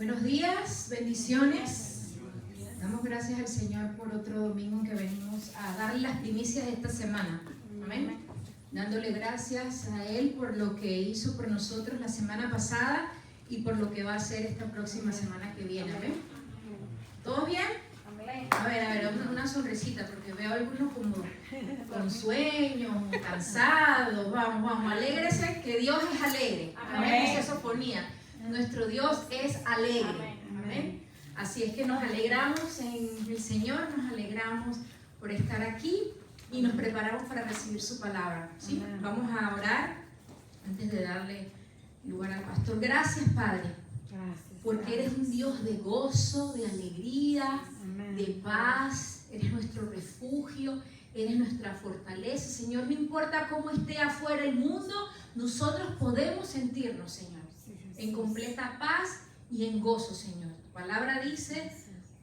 Buenos días, bendiciones. Damos gracias al Señor por otro domingo en que venimos a darle las primicias de esta semana. Amén. Dándole gracias a Él por lo que hizo por nosotros la semana pasada y por lo que va a hacer esta próxima semana que viene. Amén. ¿Todo bien? A ver, una sonrisita, porque veo a algunos como con sueño, cansados. Vamos, alégrese, que Dios es alegre. Amén. Dice Sofonía. Nuestro Dios es alegre. Amén. Así es que nos alegramos en el Señor, nos alegramos por estar aquí y nos preparamos para recibir su palabra. ¿Sí? Vamos a orar antes de darle lugar al pastor. Gracias, Padre, porque eres un Dios de gozo, de alegría, de paz. Eres nuestro refugio, eres nuestra fortaleza. Señor, no importa cómo esté afuera el mundo, nosotros podemos sentirnos, Señor, en completa paz y en gozo, Señor. Tu palabra dice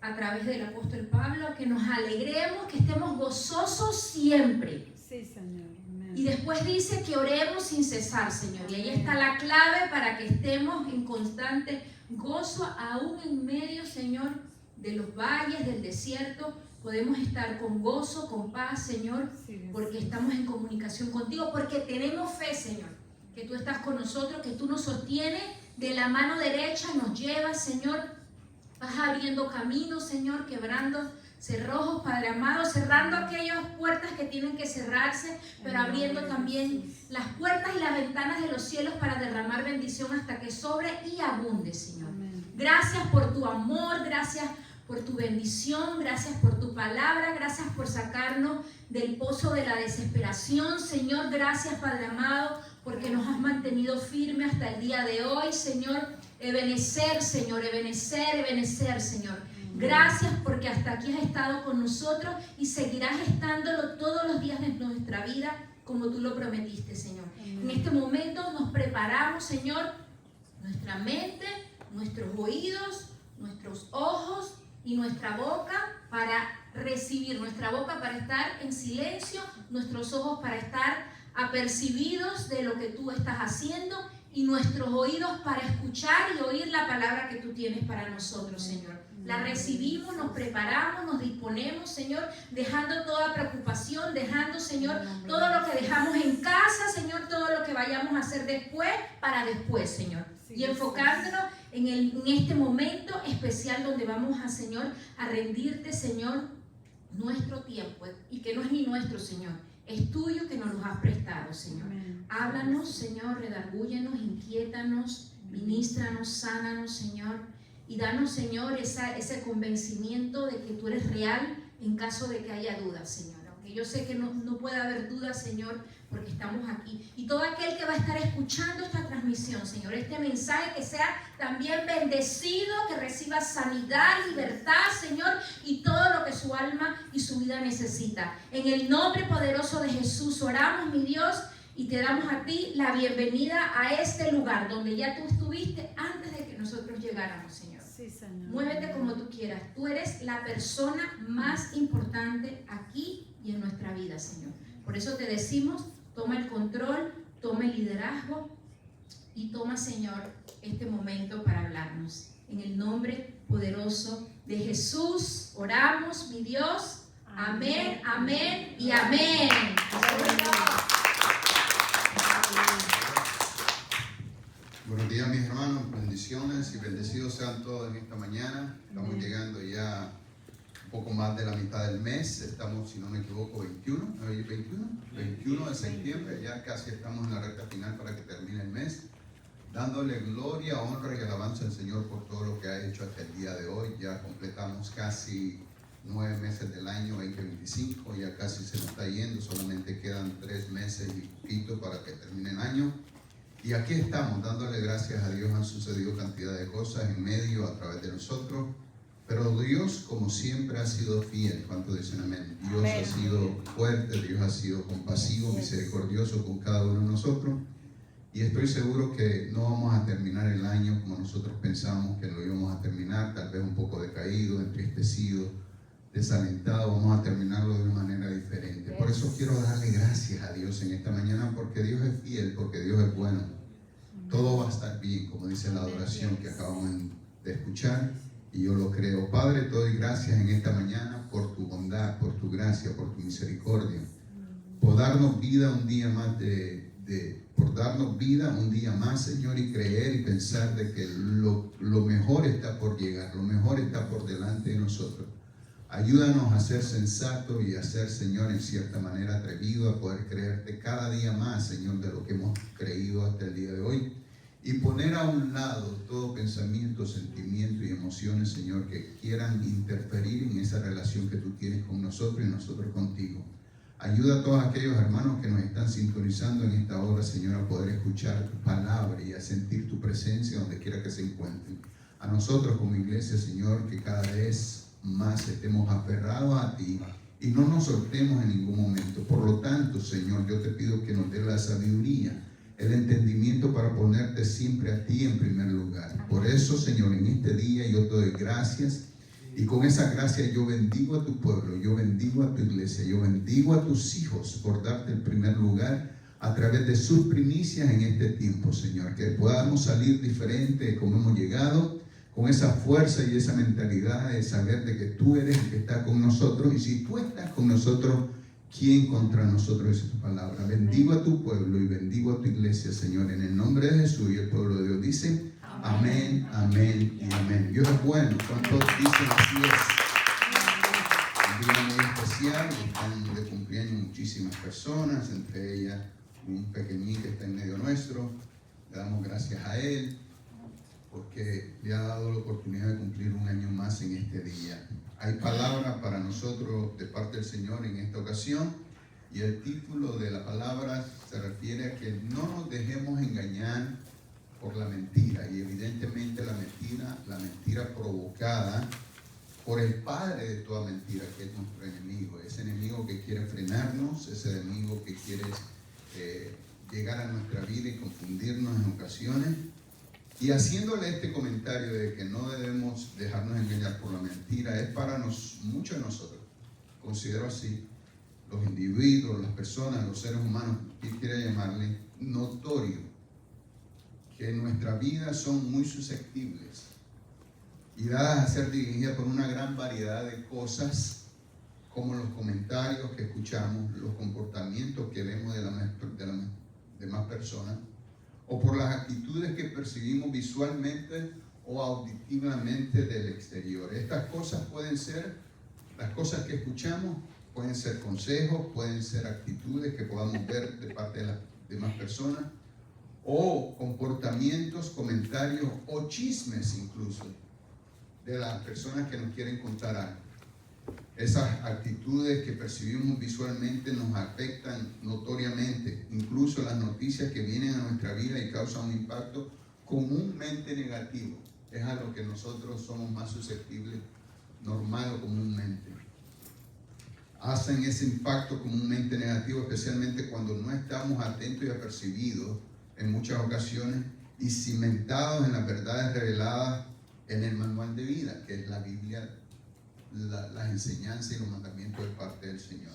a través del apóstol Pablo que nos alegremos, que estemos gozosos siempre. Sí, Señor. Amén. Y después dice que oremos sin cesar, Señor. Y ahí está la clave para que estemos en constante gozo, aún en medio, Señor, de los valles, del desierto. Podemos estar con gozo, con paz, Señor, porque estamos en comunicación contigo, porque tenemos fe, Señor, que tú estás con nosotros, que tú nos sostienes de la mano derecha, nos llevas, Señor. Vas abriendo caminos, Señor, quebrando cerrojos, Padre amado, cerrando aquellas puertas que tienen que cerrarse, pero abriendo también las puertas y las ventanas de los cielos para derramar bendición hasta que sobre y abunde, Señor. Gracias por tu amor, gracias por tu bendición, gracias por tu palabra, gracias por sacarnos del pozo de la desesperación, Señor. Gracias, Padre amado, porque nos has mantenido firme hasta el día de hoy, Señor. Ebenecer, Señor, ebenecer, Señor. Gracias porque hasta aquí has estado con nosotros y seguirás estándolo todos los días de nuestra vida como tú lo prometiste, Señor. En este momento nos preparamos, Señor, nuestra mente, nuestros oídos, nuestros ojos y nuestra boca para recibir, nuestra boca para estar en silencio, nuestros ojos para estar apercibidos de lo que tú estás haciendo y nuestros oídos para escuchar y oír la palabra que tú tienes para nosotros, Señor. La recibimos, nos preparamos, nos disponemos, Señor, dejando toda preocupación, dejando, Señor, todo lo que dejamos en casa, Señor, todo lo que vayamos a hacer después, para después, Señor. Y enfocándonos en este momento especial donde vamos a, Señor, a rendirte, Señor, nuestro tiempo, y que no es ni nuestro, Señor, es tuyo, que nos los has prestado, Señor. Háblanos, Señor, redargúyenos, inquiétanos, ministranos, sánanos, Señor, y danos, Señor, ese convencimiento de que tú eres real en caso de que haya dudas, Señor. Aunque yo sé que no puede haber dudas, Señor, porque estamos aquí. Y todo aquel que va a estar escuchando esta transmisión, Señor, este mensaje, que sea también bendecido, que reciba sanidad, libertad, Señor, y todo lo que su alma y su vida necesita. En el nombre poderoso de Jesús oramos, mi Dios, y te damos a ti la bienvenida a este lugar donde ya tú estuviste antes de que nosotros llegáramos, Señor. Sí, Señor. Muévete como tú quieras. Tú eres la persona más importante aquí y en nuestra vida, Señor. Por eso te decimos, toma el control, toma el liderazgo y toma, Señor, este momento para hablarnos. En el nombre poderoso de Jesús oramos, mi Dios. Amén, amén y amén. Buenos días, mis hermanos, bendiciones y bendecidos sean todos en esta mañana. Estamos llegando ya un poco más de la mitad del mes. Estamos, si no me equivoco, 21 de septiembre. Ya casi estamos en la recta final para que termine el mes. Dándole gloria, honra y alabanza al Señor por todo lo que ha hecho hasta el día de hoy. Ya completamos casi 9 meses del año 2025. Ya casi se nos está yendo. Solamente quedan 3 meses y poquito para que termine el año. Y aquí estamos, dándole gracias a Dios. Han sucedido cantidad de cosas en medio, a través de nosotros, pero Dios, como siempre, ha sido fiel. ¿Cuánto dicen amén? Dios ha sido fuerte, Dios ha sido compasivo, misericordioso con cada uno de nosotros, y estoy seguro que no vamos a terminar el año como nosotros pensamos que lo íbamos a terminar, tal vez un poco decaído, entristecido, desalentado. Vamos a terminarlo de una manera diferente. Por eso quiero darle gracias a Dios en esta mañana, porque Dios es fiel, porque Dios es bueno. Todo va a estar bien, como dice la adoración que acabamos de escuchar, y yo lo creo. Padre, te doy gracias en esta mañana por tu bondad, por tu gracia, por tu misericordia, por darnos vida un día más por darnos vida un día más, Señor, y creer y pensar de que lo mejor está por llegar, lo mejor está por delante de nosotros. Ayúdanos a ser sensatos y a ser, Señor, en cierta manera atrevidos a poder creerte cada día más, Señor, de lo que hemos creído hasta el día de hoy, y poner a un lado todo pensamiento, sentimiento y emociones, Señor, que quieran interferir en esa relación que tú tienes con nosotros y nosotros contigo. Ayuda a todos aquellos hermanos que nos están sintonizando en esta hora, Señor, a poder escuchar tu palabra y a sentir tu presencia donde quiera que se encuentren. A nosotros como iglesia, Señor, que cada vez más estemos aferrados a ti y no nos soltemos en ningún momento. Por lo tanto, Señor, yo te pido que nos dé la sabiduría, el entendimiento para ponerte siempre a ti en primer lugar. Por eso, Señor, en este día yo te doy gracias. Y con esa gracia yo bendigo a tu pueblo, yo bendigo a tu iglesia, yo bendigo a tus hijos por darte el primer lugar a través de sus primicias en este tiempo, Señor. Que podamos salir diferente de como hemos llegado, con esa fuerza y esa mentalidad de saber de que tú eres el que está con nosotros. Y si tú estás con nosotros, ¿quién contra nosotros? Es tu palabra. Bendigo a tu pueblo y bendigo a tu iglesia, Señor, en el nombre de Jesús. Y el pueblo de Dios dice: amén, amén y amén. Dios es bueno. ¿Cuántos dicen así es? Un día muy especial. Están de cumpleaños muchísimas personas, entre ellas un pequeñín que está en medio nuestro. Le damos gracias a él porque le ha dado la oportunidad de cumplir un año más en este día. Hay palabra para nosotros de parte del Señor en esta ocasión, y el título de la palabra se refiere a que no nos dejemos engañar por la mentira, y evidentemente la mentira provocada por el padre de toda mentira, que es nuestro enemigo, ese enemigo que quiere frenarnos, ese enemigo que quiere llegar a nuestra vida y confundirnos en ocasiones. Y haciéndole este comentario de que no debemos dejarnos engañar por la mentira, es para muchos de nosotros, considero así, los individuos, las personas, los seres humanos, que quiera llamarle, notorio que en nuestra vida son muy susceptibles y dadas a ser dirigidas por una gran variedad de cosas, como los comentarios que escuchamos, los comportamientos que vemos de las demás personas, o por las actitudes que percibimos visualmente o auditivamente del exterior. Estas cosas pueden ser, las cosas que escuchamos, pueden ser consejos, pueden ser actitudes que podamos ver de parte de las demás personas, o comportamientos, comentarios o chismes incluso de las personas que nos quieren contar algo. Esas actitudes que percibimos visualmente nos afectan notoriamente. Incluso las noticias que vienen a nuestra vida y causan un impacto comúnmente negativo. Es a lo que nosotros somos más susceptibles, normal o comúnmente. Hacen ese impacto comúnmente negativo, especialmente cuando no estamos atentos y apercibidos en muchas ocasiones y cimentados en las verdades reveladas en el manual de vida, que es la Biblia, las enseñanzas y los mandamientos de parte del Señor.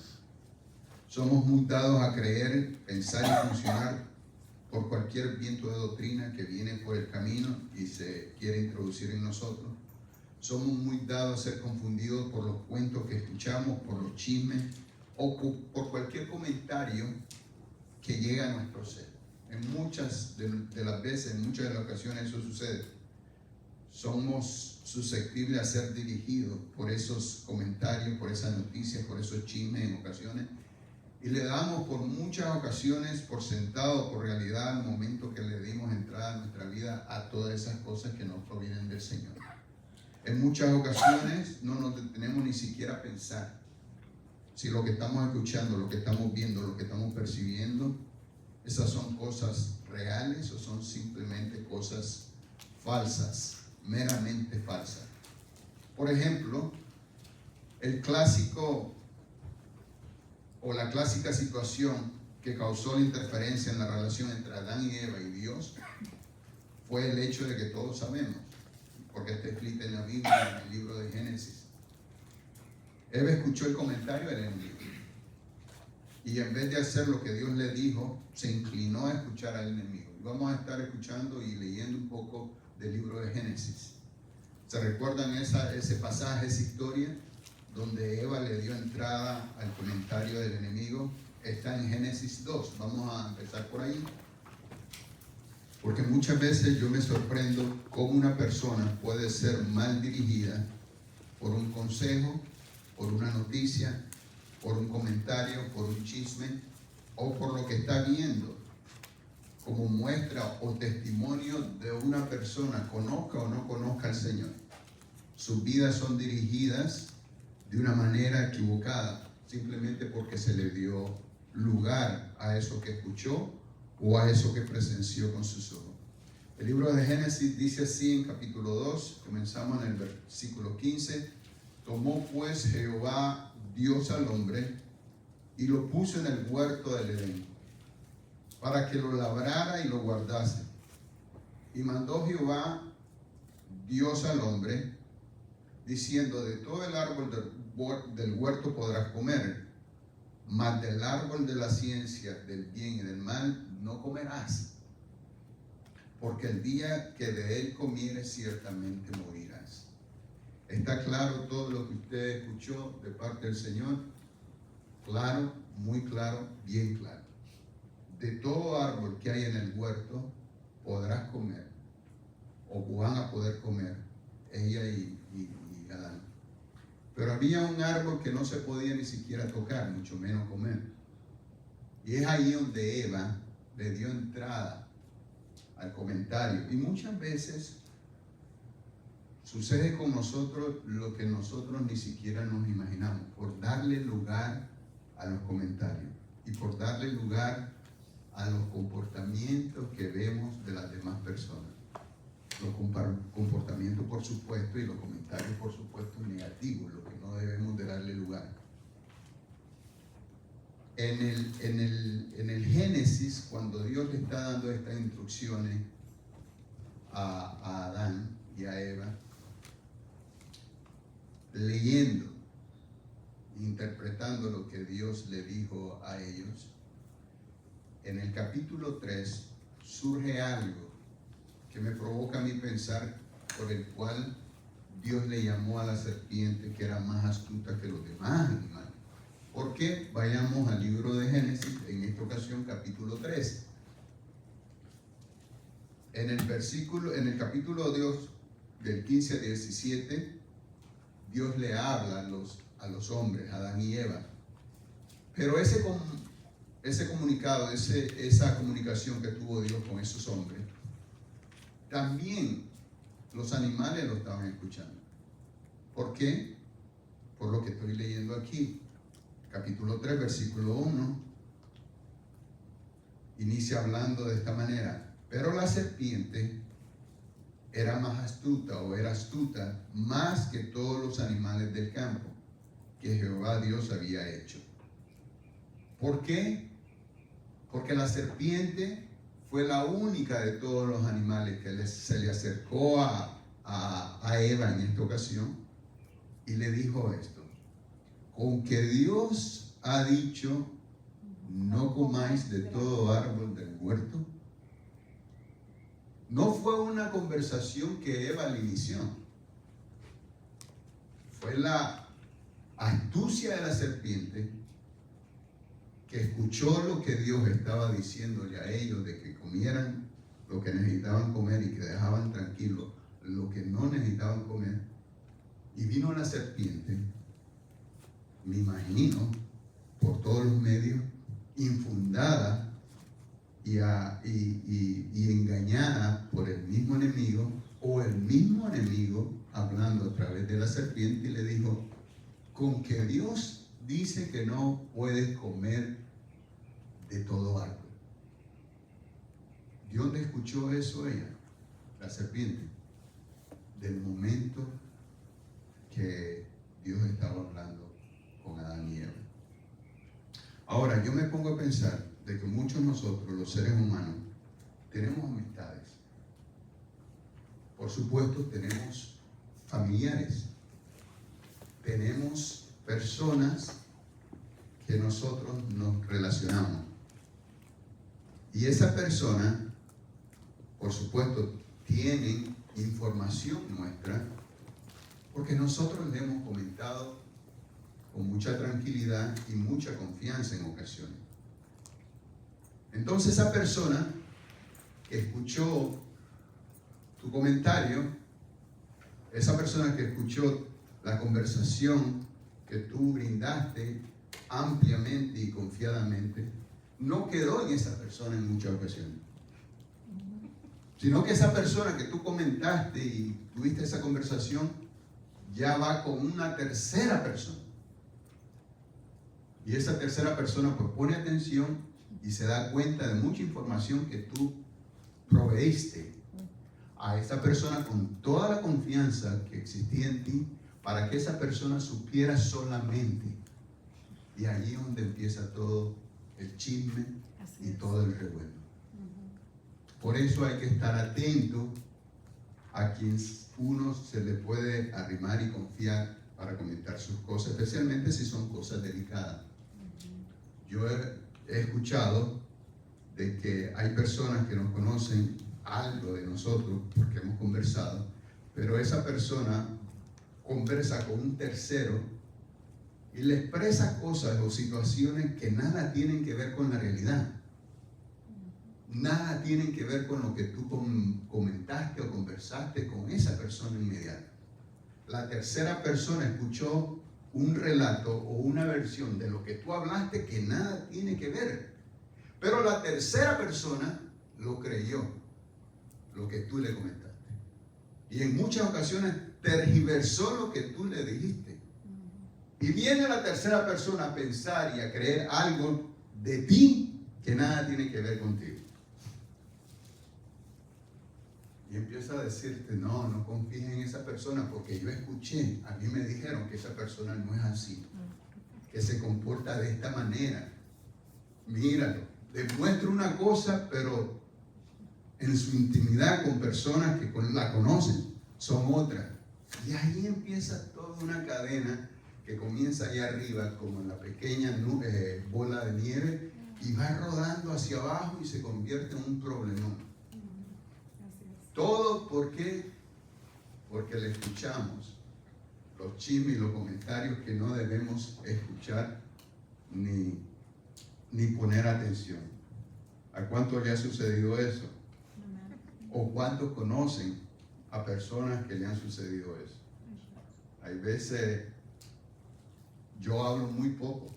Somos muy dados a creer, pensar y funcionar por cualquier viento de doctrina que viene por el camino y se quiere introducir en nosotros. Somos muy dados a ser confundidos por los cuentos que escuchamos, por los chismes o por cualquier comentario que llega a nuestro ser. En muchas de las veces, en muchas de las ocasiones eso sucede. Somos susceptibles a ser dirigidos por esos comentarios, por esas noticias, por esos chismes en ocasiones, y le damos por muchas ocasiones por sentado, por realidad, al momento que le dimos entrada a nuestra vida a todas esas cosas que no provienen del Señor. En muchas ocasiones no nos detenemos ni siquiera a pensar si lo que estamos escuchando, lo que estamos viendo, lo que estamos percibiendo, esas son cosas reales o son simplemente cosas falsas, meramente falsas. Por ejemplo, el clásico o la clásica situación que causó la interferencia en la relación entre Adán y Eva y Dios fue el hecho de que todos sabemos, porque está escrito en la Biblia, en el libro de Génesis. Eva escuchó el comentario del enemigo y en vez de hacer lo que Dios le dijo, se inclinó a escuchar al enemigo. Vamos a estar escuchando y leyendo un poco del libro de Génesis. ¿Se recuerdan ese pasaje, esa historia, donde Eva le dio entrada al comentario del enemigo? Está en Génesis 2. Vamos a empezar por ahí. Porque muchas veces yo me sorprendo cómo una persona puede ser mal dirigida por un consejo, por una noticia, por un comentario, por un chisme o por lo que está viendo como muestra o testimonio de una persona, conozca o no conozca al Señor. Sus vidas son dirigidas de una manera equivocada, simplemente porque se le dio lugar a eso que escuchó o a eso que presenció con sus ojos. El libro de Génesis dice así en capítulo 2, comenzamos en el versículo 15: tomó pues Jehová Dios al hombre y lo puso en el huerto del Edén, para que lo labrara y lo guardase. Y mandó Jehová Dios al hombre, diciendo: de todo el árbol del huerto podrás comer, mas del árbol de la ciencia del bien y del mal no comerás, porque el día que de él comieres ciertamente morirás. ¿Está claro todo lo que usted escuchó de parte del Señor? Claro, muy claro, bien claro. De todo árbol que hay en el huerto podrás comer, o van a poder comer, ella y Adán. Pero había un árbol que no se podía ni siquiera tocar, mucho menos comer. Y es ahí donde Eva le dio entrada al comentario. Y muchas veces sucede con nosotros lo que nosotros ni siquiera nos imaginamos, por darle lugar a los comentarios y por darle lugar a los comportamientos que vemos de las demás personas. Los comportamientos, por supuesto, y los comentarios, por supuesto, negativos, lo que no debemos de darle lugar. En el Génesis, cuando Dios le está dando estas instrucciones a Adán y a Eva, leyendo, interpretando lo que Dios le dijo a ellos, en el capítulo 3 surge algo que me provoca a mí pensar, por el cual Dios le llamó a la serpiente que era más astuta que los demás animales. ¿Por qué? Vayamos al libro de Génesis, en esta ocasión capítulo 3. En el capítulo 2, del 15 al 17, Dios le habla a los hombres, a Adán y Eva. Pero ese comunicado, esa comunicación que tuvo Dios con esos hombres, también los animales lo estaban escuchando. ¿Por qué? Por lo que estoy leyendo aquí. Capítulo 3, versículo 1, inicia hablando de esta manera: pero la serpiente era más astuta, o era astuta, más que todos los animales del campo que Jehová Dios había hecho. ¿Por qué? Porque la serpiente fue la única de todos los animales que se le acercó a Eva en esta ocasión y le dijo esto: con que Dios ha dicho, no comáis de todo árbol del huerto. No fue una conversación que Eva le inició, fue la astucia de la serpiente que escuchó lo que Dios estaba diciéndole a ellos, de que comieran lo que necesitaban comer y que dejaban tranquilo lo que no necesitaban comer. Y vino la serpiente, me imagino, por todos los medios, infundada y engañada por el mismo enemigo, o el mismo enemigo hablando a través de la serpiente, y le dijo: con que Dios dice que no puedes comer de todo árbol. ¿De dónde escuchó eso ella? La serpiente. Del momento que Dios estaba hablando con Adán y Eva. Ahora, yo me pongo a pensar de que muchos de nosotros, los seres humanos, tenemos amistades. Por supuesto, tenemos familiares. Tenemos personas que nosotros nos relacionamos. Y esa persona, por supuesto, tienen información nuestra Porque nosotros le hemos comentado con mucha tranquilidad y mucha confianza en ocasiones. Entonces esa persona que escuchó tu comentario, esa persona que escuchó la conversación que tú brindaste ampliamente y confiadamente, no quedó en esa persona en muchas ocasiones, sino que esa persona que tú comentaste y tuviste esa conversación ya va con una tercera persona. Y esa tercera persona pues pone atención y se da cuenta de mucha información que tú proveíste a esa persona con toda la confianza que existía en ti para que esa persona supiera solamente. Y allí es donde empieza todo el chisme y todo el revuelo. Por eso hay que estar atento a quien uno se le puede arrimar y confiar para comentar sus cosas, especialmente si son cosas delicadas. Yo he escuchado de que hay personas que nos conocen algo de nosotros porque hemos conversado, pero esa persona conversa con un tercero y le expresa cosas o situaciones que nada tienen que ver con la realidad. Nada tienen que ver con lo que tú comentaste o conversaste con esa persona inmediata. La tercera persona escuchó un relato o una versión de lo que tú hablaste que nada tiene que ver. Pero la tercera persona lo creyó, lo que tú le comentaste. Y en muchas ocasiones tergiversó lo que tú le dijiste. Y viene la tercera persona a pensar y a creer algo de ti que nada tiene que ver contigo. Y empieza a decirte, no confíes en esa persona porque yo escuché, a mí me dijeron que esa persona no es así, que se comporta de esta manera. Míralo, demuestra una cosa, pero en su intimidad con personas que la conocen, son otras. Y ahí empieza toda una cadena que comienza allá arriba como en la pequeña bola de nieve y va rodando hacia abajo y se convierte en un problemón. Todo ¿por qué? Porque le escuchamos los chismes y los comentarios que no debemos escuchar ni poner atención. ¿A cuántos le ha sucedido eso? ¿O cuántos conocen a personas que le han sucedido eso? Hay veces yo hablo muy poco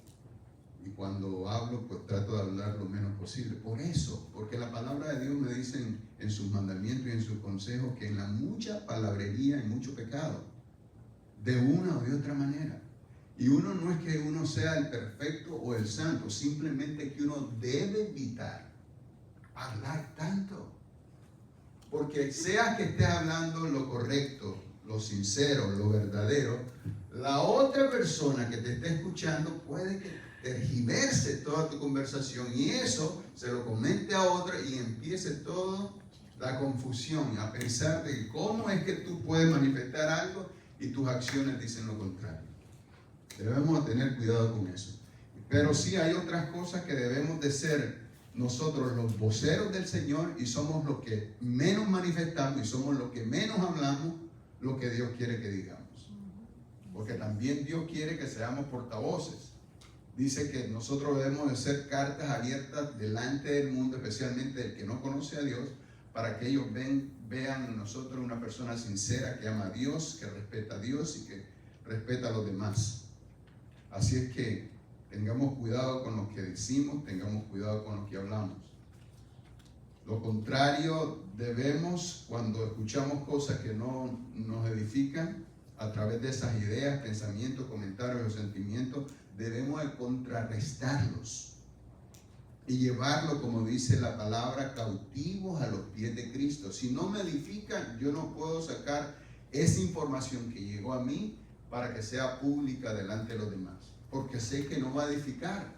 y cuando hablo pues trato de hablar lo menos posible. Por eso, porque la palabra de Dios me dice en sus mandamientos y en sus consejos que en la mucha palabrería hay mucho pecado, de una o de otra manera. Y uno no es que uno sea el perfecto o el santo, simplemente que uno debe evitar hablar tanto. Porque sea que estés hablando lo correcto, lo sincero, lo verdadero, la otra persona que te esté escuchando puede que tergiverse toda tu conversación y eso se lo comente a otra y empiece toda la confusión a pensar de cómo es que tú puedes manifestar algo y tus acciones dicen lo contrario. Debemos tener cuidado con eso. Pero sí hay otras cosas que debemos de ser nosotros los voceros del Señor y somos los que menos manifestamos y somos los que menos hablamos lo que Dios quiere que digamos. Porque también Dios quiere que seamos portavoces. Dice que nosotros debemos de ser cartas abiertas delante del mundo, especialmente del que no conoce a Dios, para que ellos vean en nosotros una persona sincera que ama a Dios, que respeta a Dios y que respeta a los demás. Así es que tengamos cuidado con lo que decimos, tengamos cuidado con lo que hablamos. Lo contrario, debemos, cuando escuchamos cosas que no nos edifican, a través de esas ideas, pensamientos, comentarios o sentimientos, debemos de contrarrestarlos y llevarlo, como dice la palabra, cautivos a los pies de Cristo. Si no me edifican, yo no puedo sacar esa información que llegó a mí para que sea pública delante de los demás, porque sé que no va a edificar,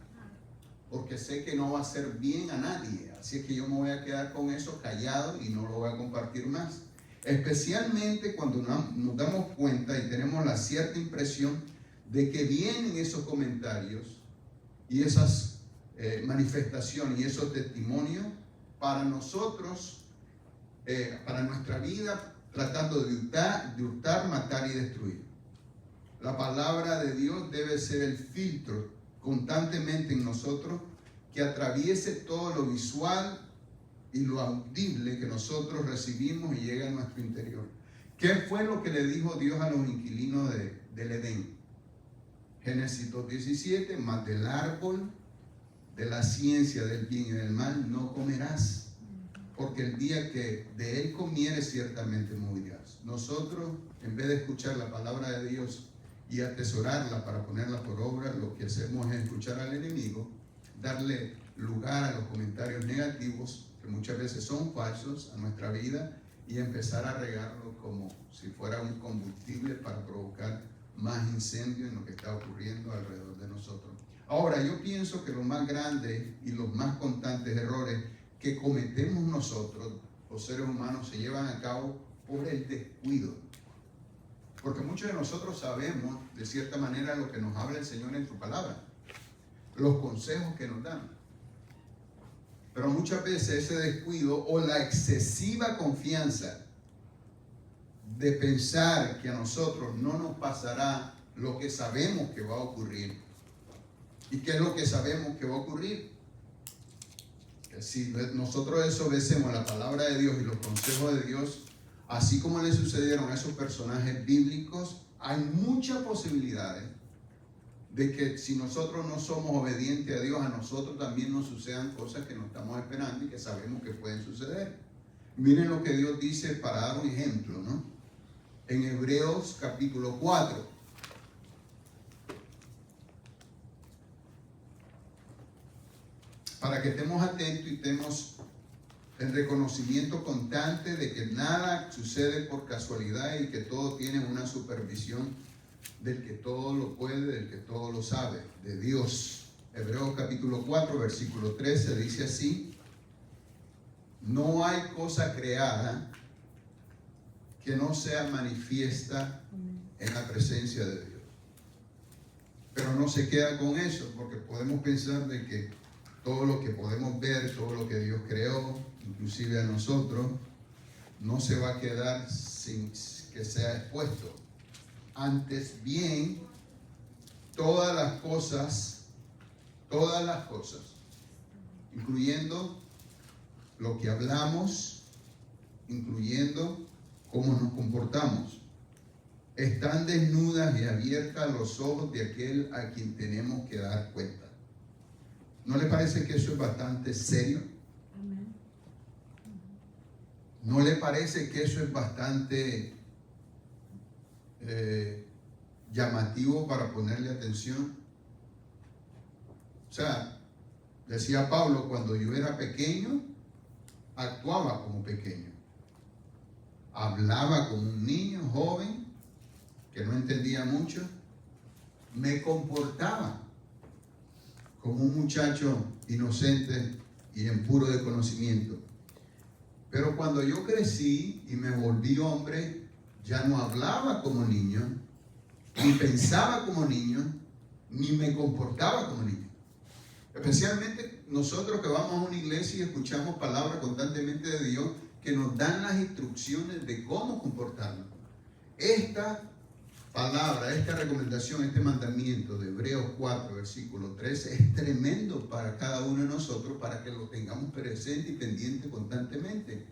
porque sé que no va a hacer bien a nadie. Así es que yo me voy a quedar con eso callado y no lo voy a compartir más. Especialmente cuando nos damos cuenta y tenemos la cierta impresión de que vienen esos comentarios y esas manifestaciones y esos testimonios para nosotros, para nuestra vida, tratando de hurtar, matar y destruir. La palabra de Dios debe ser el filtro constantemente en nosotros que atraviese todo lo visual y lo audible que nosotros recibimos y llega a nuestro interior. ¿Qué fue lo que le dijo Dios a los inquilinos del Edén? Génesis 2:17, mas del árbol de la ciencia del bien y del mal no comerás, porque el día que de él comieres ciertamente morirás. Nosotros, en vez de escuchar la palabra de Dios y atesorarla para ponerla por obra, lo que hacemos es escuchar al enemigo, darle lugar a los comentarios negativos, que muchas veces son falsos, a nuestra vida, y empezar a regarlo como si fuera un combustible para provocar más incendio en lo que está ocurriendo alrededor de nosotros. Ahora, yo pienso que los más grandes y los más constantes errores que cometemos nosotros, los seres humanos, se llevan a cabo por el descuido. Porque muchos de nosotros sabemos, de cierta manera, lo que nos habla el Señor en su palabra, los consejos que nos dan. Pero muchas veces ese descuido o la excesiva confianza de pensar que a nosotros no nos pasará lo que sabemos que va a ocurrir. ¿Y qué es lo que sabemos que va a ocurrir? Que si nosotros desobedecemos la palabra de Dios y los consejos de Dios, así como le sucedieron a esos personajes bíblicos, hay muchas posibilidades de que si nosotros no somos obedientes a Dios, a nosotros también nos sucedan cosas que no estamos esperando y que sabemos que pueden suceder. Miren lo que Dios dice para dar un ejemplo, ¿no? En Hebreos capítulo 4. Para que estemos atentos y estemos en reconocimiento constante de que nada sucede por casualidad y que todo tiene una supervisión del que todo lo puede, del que todo lo sabe, de Dios. Hebreos capítulo 4, versículo 13 dice así: no hay cosa creada que no sea manifiesta en la presencia de Dios. Pero no se queda con eso, porque podemos pensar de que todo lo que podemos ver, todo lo que Dios creó, inclusive a nosotros, no se va a quedar sin que sea expuesto. Antes bien, todas las cosas, incluyendo lo que hablamos, incluyendo cómo nos comportamos, están desnudas y abiertas a los ojos de aquel a quien tenemos que dar cuenta. ¿No le parece que eso es bastante serio? ¿No le parece que eso es bastante llamativo para ponerle atención? O sea, decía Pablo, cuando yo era pequeño, actuaba como pequeño. Hablaba como un niño joven que no entendía mucho. Me comportaba como un muchacho inocente y en puro de conocimiento. Pero cuando yo crecí y me volví hombre, ya no hablaba como niño, ni pensaba como niño, ni me comportaba como niño. Especialmente nosotros que vamos a una iglesia y escuchamos palabras constantemente de Dios que nos dan las instrucciones de cómo comportarnos. Esta palabra, esta recomendación, este mandamiento de Hebreos 4, versículo 13 es tremendo para cada uno de nosotros, para que lo tengamos presente y pendiente constantemente,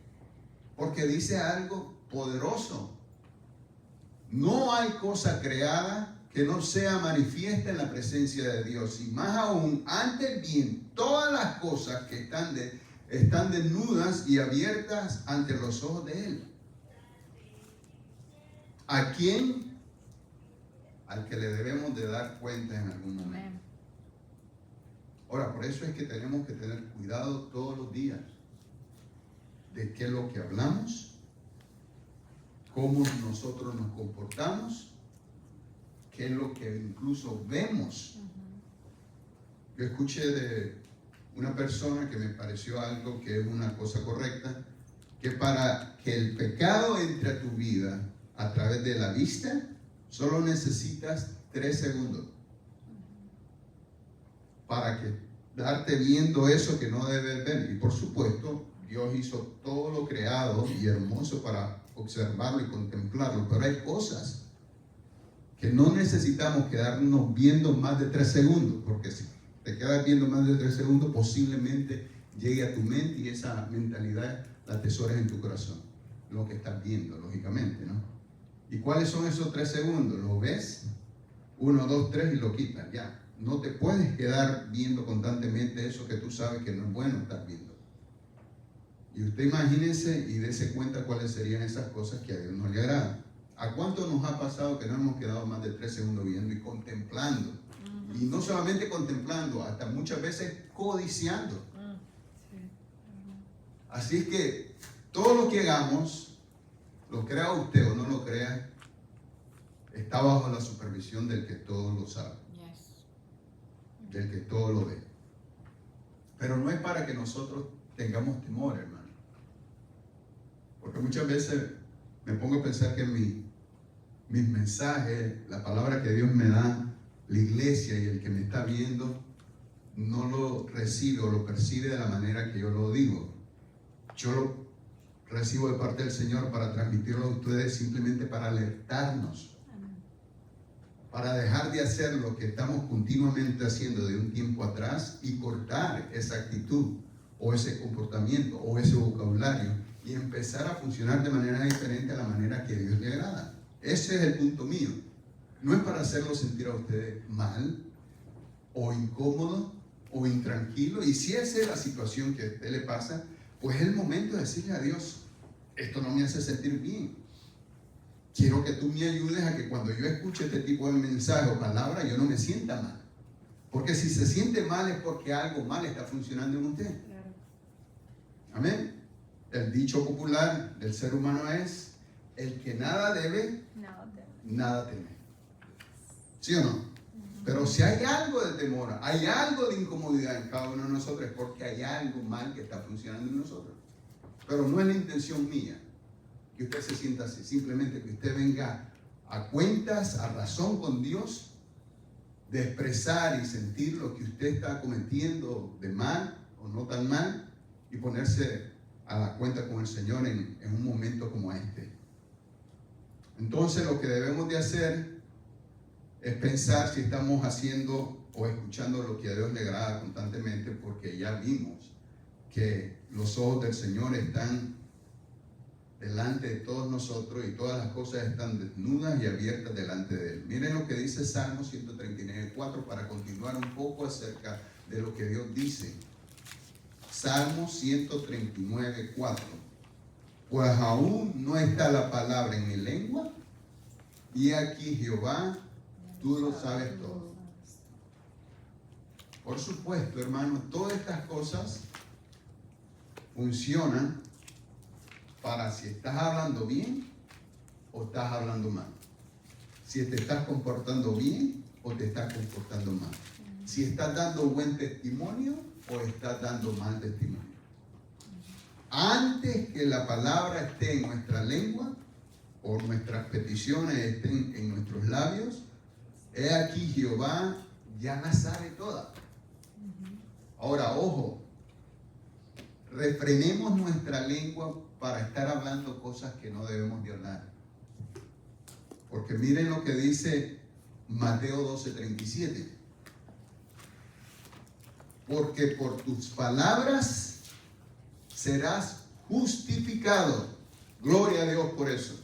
porque dice algo poderoso. No hay cosa creada que no sea manifiesta en la presencia de Dios, y más aún, ante el bien, todas las cosas que están desnudas y abiertas ante los ojos de Él. ¿A quién? Al que le debemos de dar cuenta en algún momento. Ahora, por eso es que tenemos que tener cuidado todos los días de qué es lo que hablamos, cómo nosotros nos comportamos, qué es lo que incluso vemos. Yo escuché de una persona que me pareció algo que es una cosa correcta, que para que el pecado entre a tu vida a través de la vista, solo necesitas 3 segundos para que darte viendo eso que no debes ver. Y por supuesto, Dios hizo todo lo creado y hermoso para observarlo y contemplarlo, pero hay cosas que no necesitamos quedarnos viendo más de 3 segundos, porque si te quedas viendo más de 3 segundos, posiblemente llegue a tu mente y esa mentalidad la atesores en tu corazón, lo que estás viendo, lógicamente, ¿no? ¿Y cuáles son esos 3 segundos? Lo ves, 1, 2, 3 y lo quitas, ya. No te puedes quedar viendo constantemente eso que tú sabes que no es bueno estar viendo. Y usted imagínese y dése cuenta cuáles serían esas cosas que a Dios no le agradan. ¿A cuánto nos ha pasado que no hemos quedado más de 3 segundos viendo y contemplando? Y no solamente contemplando, hasta muchas veces codiciando. Así es que todo lo que hagamos, lo crea usted o no lo crea, está bajo la supervisión del que todo lo sabe, del que todo lo ve. Pero no es para que nosotros tengamos temor, hermano. Porque muchas veces me pongo a pensar que mis mensajes, la palabra que Dios me da, la iglesia y el que me está viendo, no lo recibe o lo percibe de la manera que yo lo digo. Yo lo recibo de parte del Señor para transmitirlo a ustedes, simplemente para alertarnos, para dejar de hacer lo que estamos continuamente haciendo de un tiempo atrás y cortar esa actitud o ese comportamiento o ese vocabulario y empezar a funcionar de manera diferente a la manera que a Dios le agrada. Ese es el punto mío. No es para hacerlo sentir a ustedes mal o incómodo o intranquilo. Y si esa es la situación que a usted le pasa, pues es el momento de decirle a Dios, esto no me hace sentir bien. Quiero que tú me ayudes a que cuando yo escuche este tipo de mensaje o palabra, yo no me sienta mal. Porque si se siente mal es porque algo mal está funcionando en usted. Claro. Amén. El dicho popular del ser humano es, el que nada debe, nada teme. ¿Sí o no? Pero si hay algo de temor, hay algo de incomodidad en cada uno de nosotros, es porque hay algo mal que está funcionando en nosotros. Pero no es la intención mía que usted se sienta así, simplemente que usted venga a cuentas, a razón con Dios, de expresar y sentir lo que usted está cometiendo de mal o no tan mal y ponerse a la cuenta con el Señor en un momento como este. Entonces lo que debemos de hacer es pensar si estamos haciendo o escuchando lo que a Dios le agrada constantemente, porque ya vimos que los ojos del Señor están delante de todos nosotros y todas las cosas están desnudas y abiertas delante de Él. Miren lo que dice Salmo 139:4 para continuar un poco acerca de lo que Dios dice. Salmo 139:4. Pues aún no está la palabra en mi lengua, y aquí Jehová, tú lo sabes todo. Por supuesto, hermano, todas estas cosas funcionan para si estás hablando bien o estás hablando mal. Si te estás comportando bien o te estás comportando mal. Si estás dando buen testimonio o estás dando mal testimonio. Antes que la palabra esté en nuestra lengua o nuestras peticiones estén en nuestros labios, he aquí Jehová ya la sabe toda. Ahora, ojo, refrenemos nuestra lengua para estar hablando cosas que no debemos de hablar. Porque miren lo que dice Mateo 12:37. Porque por tus palabras serás justificado. Gloria a Dios por eso.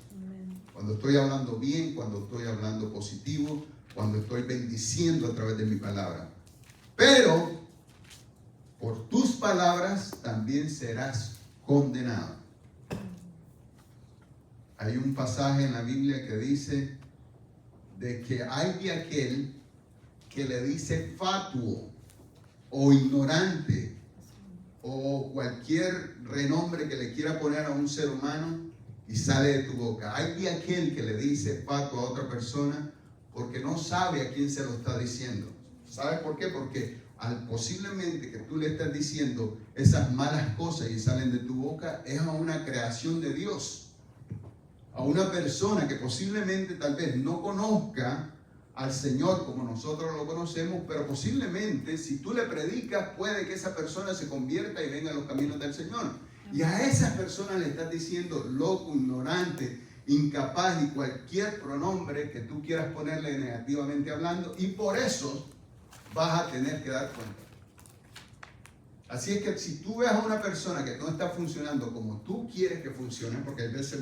Cuando estoy hablando bien, cuando estoy hablando positivo, cuando estoy bendiciendo a través de mi palabra. Pero por tus palabras también serás condenado. Hay un pasaje en la Biblia que dice de que hay de aquel que le dice fatuo o ignorante o cualquier renombre que le quiera poner a un ser humano y sale de tu boca. Hay de aquel que le dice fatuo a otra persona porque no sabe a quién se lo está diciendo. ¿Sabe por qué? Porque posiblemente que tú le estás diciendo esas malas cosas y salen de tu boca es a una creación de Dios. A una persona que posiblemente tal vez no conozca al Señor como nosotros lo conocemos, pero posiblemente si tú le predicas puede que esa persona se convierta y venga a los caminos del Señor. Y a esas personas le estás diciendo loco, ignorante, incapaz y cualquier pronombre que tú quieras ponerle negativamente hablando, y por eso vas a tener que dar cuenta. Así es que si tú ves a una persona que no está funcionando como tú quieres que funcione, porque a veces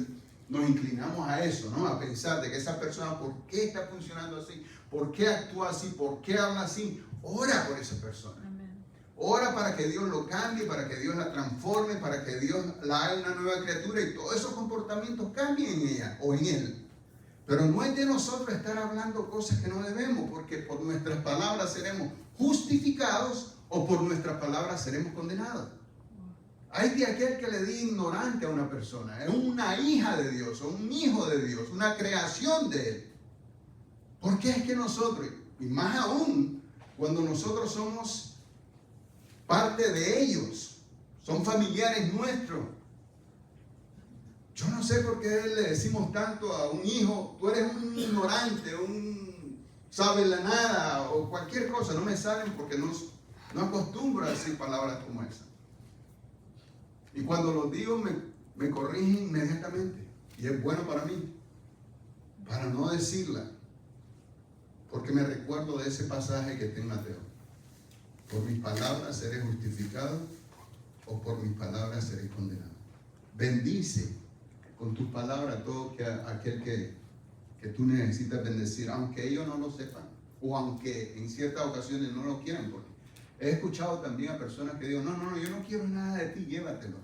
nos inclinamos a eso, ¿no? A pensar de que esa persona, ¿por qué está funcionando así? ¿Por qué actúa así? ¿Por qué habla así? Ora por esa persona. Ora para que Dios lo cambie, para que Dios la transforme, para que Dios la haga una nueva criatura y todos esos comportamientos cambien en ella o en él. Pero no es de nosotros estar hablando cosas que no debemos, porque por nuestras palabras seremos justificados o por nuestras palabras seremos condenados. Hay de aquel que le diga ignorante a una persona, es una hija de Dios, o un hijo de Dios, una creación de Él. ¿Por qué es que nosotros, y más aún, cuando nosotros somos parte de ellos, son familiares nuestros? Yo no sé por qué le decimos tanto a un hijo, tú eres un ignorante, un sabes la nada, o cualquier cosa, no me salen porque no acostumbro a decir palabras como esa. Y cuando lo digo me corrigen inmediatamente. Y es bueno para mí, para no decirla, porque me recuerdo de ese pasaje que está en Mateo. Por mis palabras seré justificado o por mis palabras seré condenado. Bendice con tus palabras a todo aquel que tú necesitas bendecir, aunque ellos no lo sepan o aunque en ciertas ocasiones no lo quieran. Porque he escuchado también a personas que digo, no, yo no quiero nada de ti, llévatelo.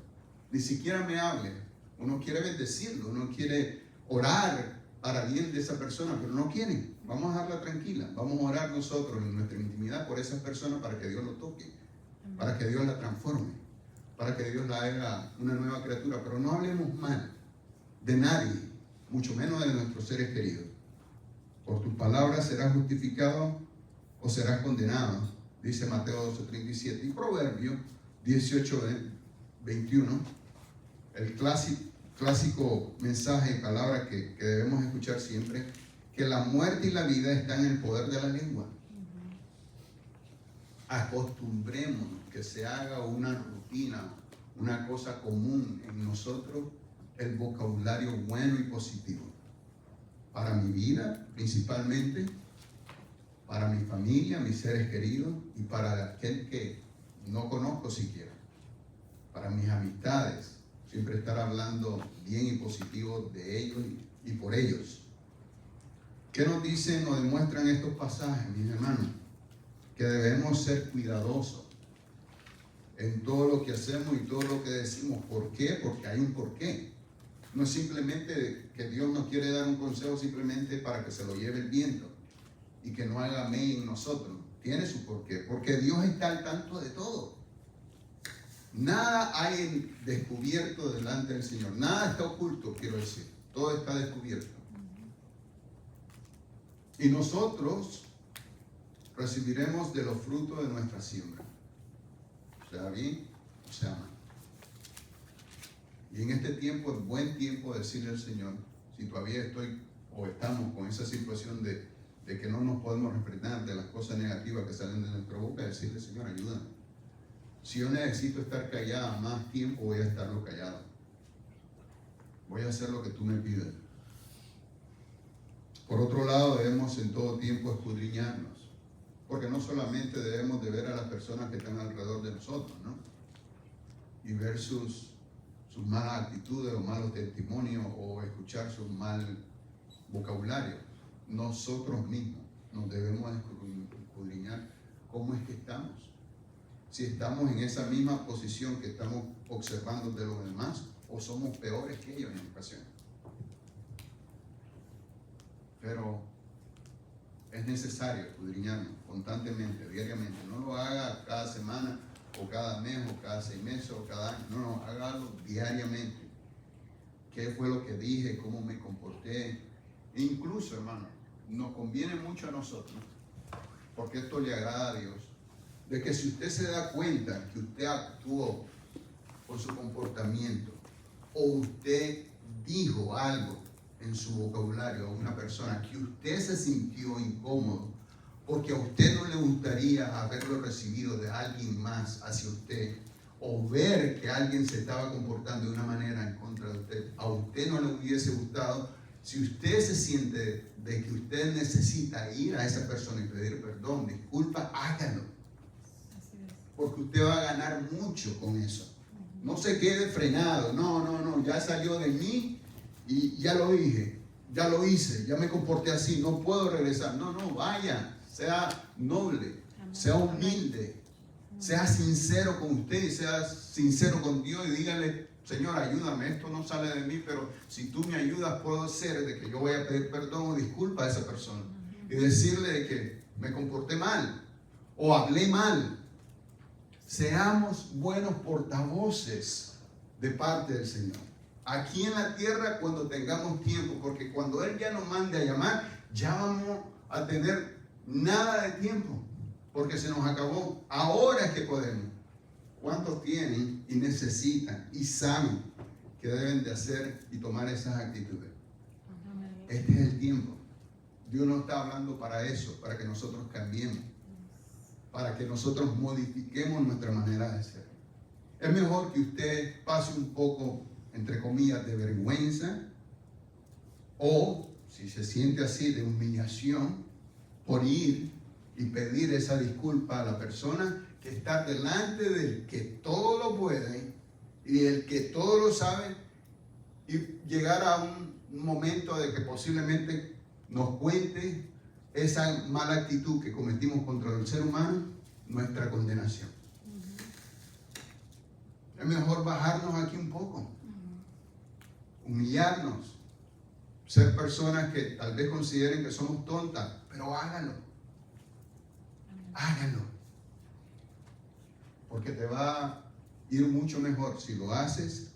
Ni siquiera me hable. Uno quiere bendecirlo, uno quiere orar para bien de esa persona, pero no quieren. Vamos a dejarla tranquila. Vamos a orar nosotros en nuestra intimidad por esas personas para que Dios lo toque, para que Dios la transforme, para que Dios la haga una nueva criatura. Pero no hablemos mal de nadie, mucho menos de nuestros seres queridos. Por tus palabras serás justificado o serás condenado, dice Mateo 12:37. Y Proverbio 18:21, el clásico mensaje y palabra que debemos escuchar siempre, que la muerte y la vida están en el poder de la lengua. Acostumbrémonos que se haga una rutina, una cosa común en nosotros, el vocabulario bueno y positivo. Para mi vida, principalmente, para mi familia, mis seres queridos y para aquel que no conozco siquiera. Para mis amistades, siempre estar hablando bien y positivo de ellos y por ellos. ¿Qué nos dicen o demuestran estos pasajes, mis hermanos? Que debemos ser cuidadosos en todo lo que hacemos y todo lo que decimos. ¿Por qué? Porque hay un porqué. No es simplemente que Dios nos quiere dar un consejo simplemente para que se lo lleve el viento y que no haga mella en nosotros. Tiene su porqué. Porque Dios está al tanto de todo. Nada hay descubierto delante del Señor. Nada está oculto, quiero decir. Todo está descubierto. Y nosotros recibiremos de los frutos de nuestra siembra. Sea bien o sea mal. Y en este tiempo es buen tiempo de decirle al Señor, si todavía estoy o estamos con esa situación de que no nos podemos refrenar de las cosas negativas que salen de nuestra boca, decirle, Señor, ayúdame. Si yo necesito estar callada más tiempo, voy a estarlo callado. Voy a hacer lo que tú me pides. Por otro lado, debemos en todo tiempo escudriñarnos, porque no solamente debemos de ver a las personas que están alrededor de nosotros, ¿no? Y ver sus malas actitudes o malos testimonios o escuchar su mal vocabulario. Nosotros mismos nos debemos escudriñar cómo es que estamos. Si estamos en esa misma posición que estamos observando de los demás o somos peores que ellos en ocasiones. Pero es necesario escudriñarnos constantemente, diariamente. No lo haga cada semana o cada mes o cada 6 meses o cada año. No, hágalo diariamente. ¿Qué fue lo que dije? ¿Cómo me comporté? E incluso, hermano, nos conviene mucho a nosotros, porque esto le agrada a Dios, de que si usted se da cuenta que usted actuó por su comportamiento o usted dijo algo en su vocabulario a una persona que usted se sintió incómodo porque a usted no le gustaría haberlo recibido de alguien más hacia usted, o ver que alguien se estaba comportando de una manera en contra de usted, a usted no le hubiese gustado, si usted se siente de que usted necesita ir a esa persona y pedir perdón, disculpa, hágalo. Porque usted va a ganar mucho con eso. No se quede frenado. No, ya salió de mí y ya lo dije, ya lo hice, ya me comporté así, no puedo regresar. No, vaya, sea noble, sea humilde, sea sincero con usted y sea sincero con Dios y dígale: Señor, ayúdame, esto no sale de mí, pero si tú me ayudas, puedo ser de que yo voy a pedir perdón o disculpa a esa persona y decirle de que me comporté mal o hablé mal. Seamos buenos portavoces de parte del Señor aquí en la tierra cuando tengamos tiempo, porque cuando Él ya nos mande a llamar, ya vamos a tener nada de tiempo, porque se nos acabó. Ahora es que podemos. ¿Cuántos tienen y necesitan y saben que deben de hacer y tomar esas actitudes? Este es el tiempo. Dios no está hablando para eso, para que nosotros cambiemos, para que nosotros modifiquemos nuestra manera de ser. Es mejor que usted pase un poco, entre comillas, de vergüenza, o si se siente así, de humillación, por ir y pedir esa disculpa a la persona que está delante del que todo lo puede y el que todo lo sabe, y llegar a un momento de que posiblemente nos cuente esa mala actitud que cometimos contra el ser humano, nuestra condenación. Es mejor bajarnos aquí un poco, humillarnos, ser personas que tal vez consideren que somos tontas, pero háganlo. Porque te va a ir mucho mejor si lo haces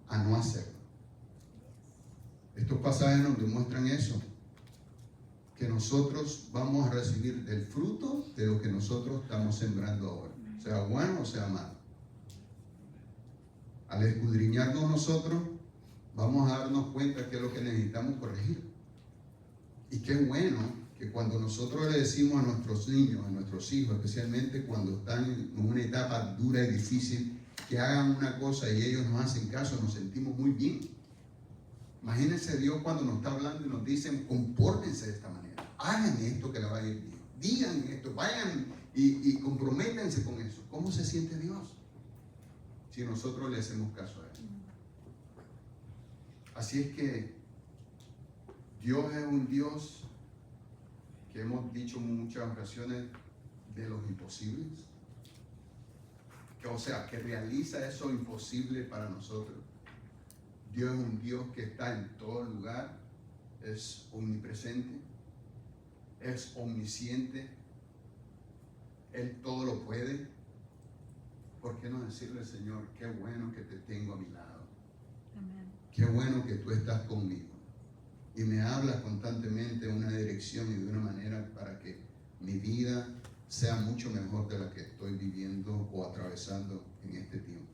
a no hacerlo. Estos pasajes nos demuestran eso, que nosotros vamos a recibir del fruto de lo que nosotros estamos sembrando ahora, sea bueno o sea malo. Al escudriñarnos nosotros, vamos a darnos cuenta que es lo que necesitamos corregir. Y qué bueno que cuando nosotros le decimos a nuestros niños, a nuestros hijos, especialmente cuando están en una etapa dura y difícil, que hagan una cosa y ellos nos hacen caso, nos sentimos muy bien. Imagínense Dios cuando nos está hablando y nos dice: compórtense de esta manera, hagan esto que le va a ir bien, digan esto, vayan y comprométanse con eso. ¿Cómo se siente Dios si nosotros le hacemos caso a Él? Así es que Dios es un Dios que hemos dicho en muchas ocasiones de los imposibles, que realiza eso imposible para nosotros. Dios es un Dios que está en todo lugar, es omnipresente, es omnisciente, Él todo lo puede. ¿Por qué no decirle: Señor, qué bueno que te tengo a mi lado? Amén. Qué bueno que tú estás conmigo y me hablas constantemente en una dirección y de una manera para que mi vida sea mucho mejor de la que estoy viviendo o atravesando en este tiempo.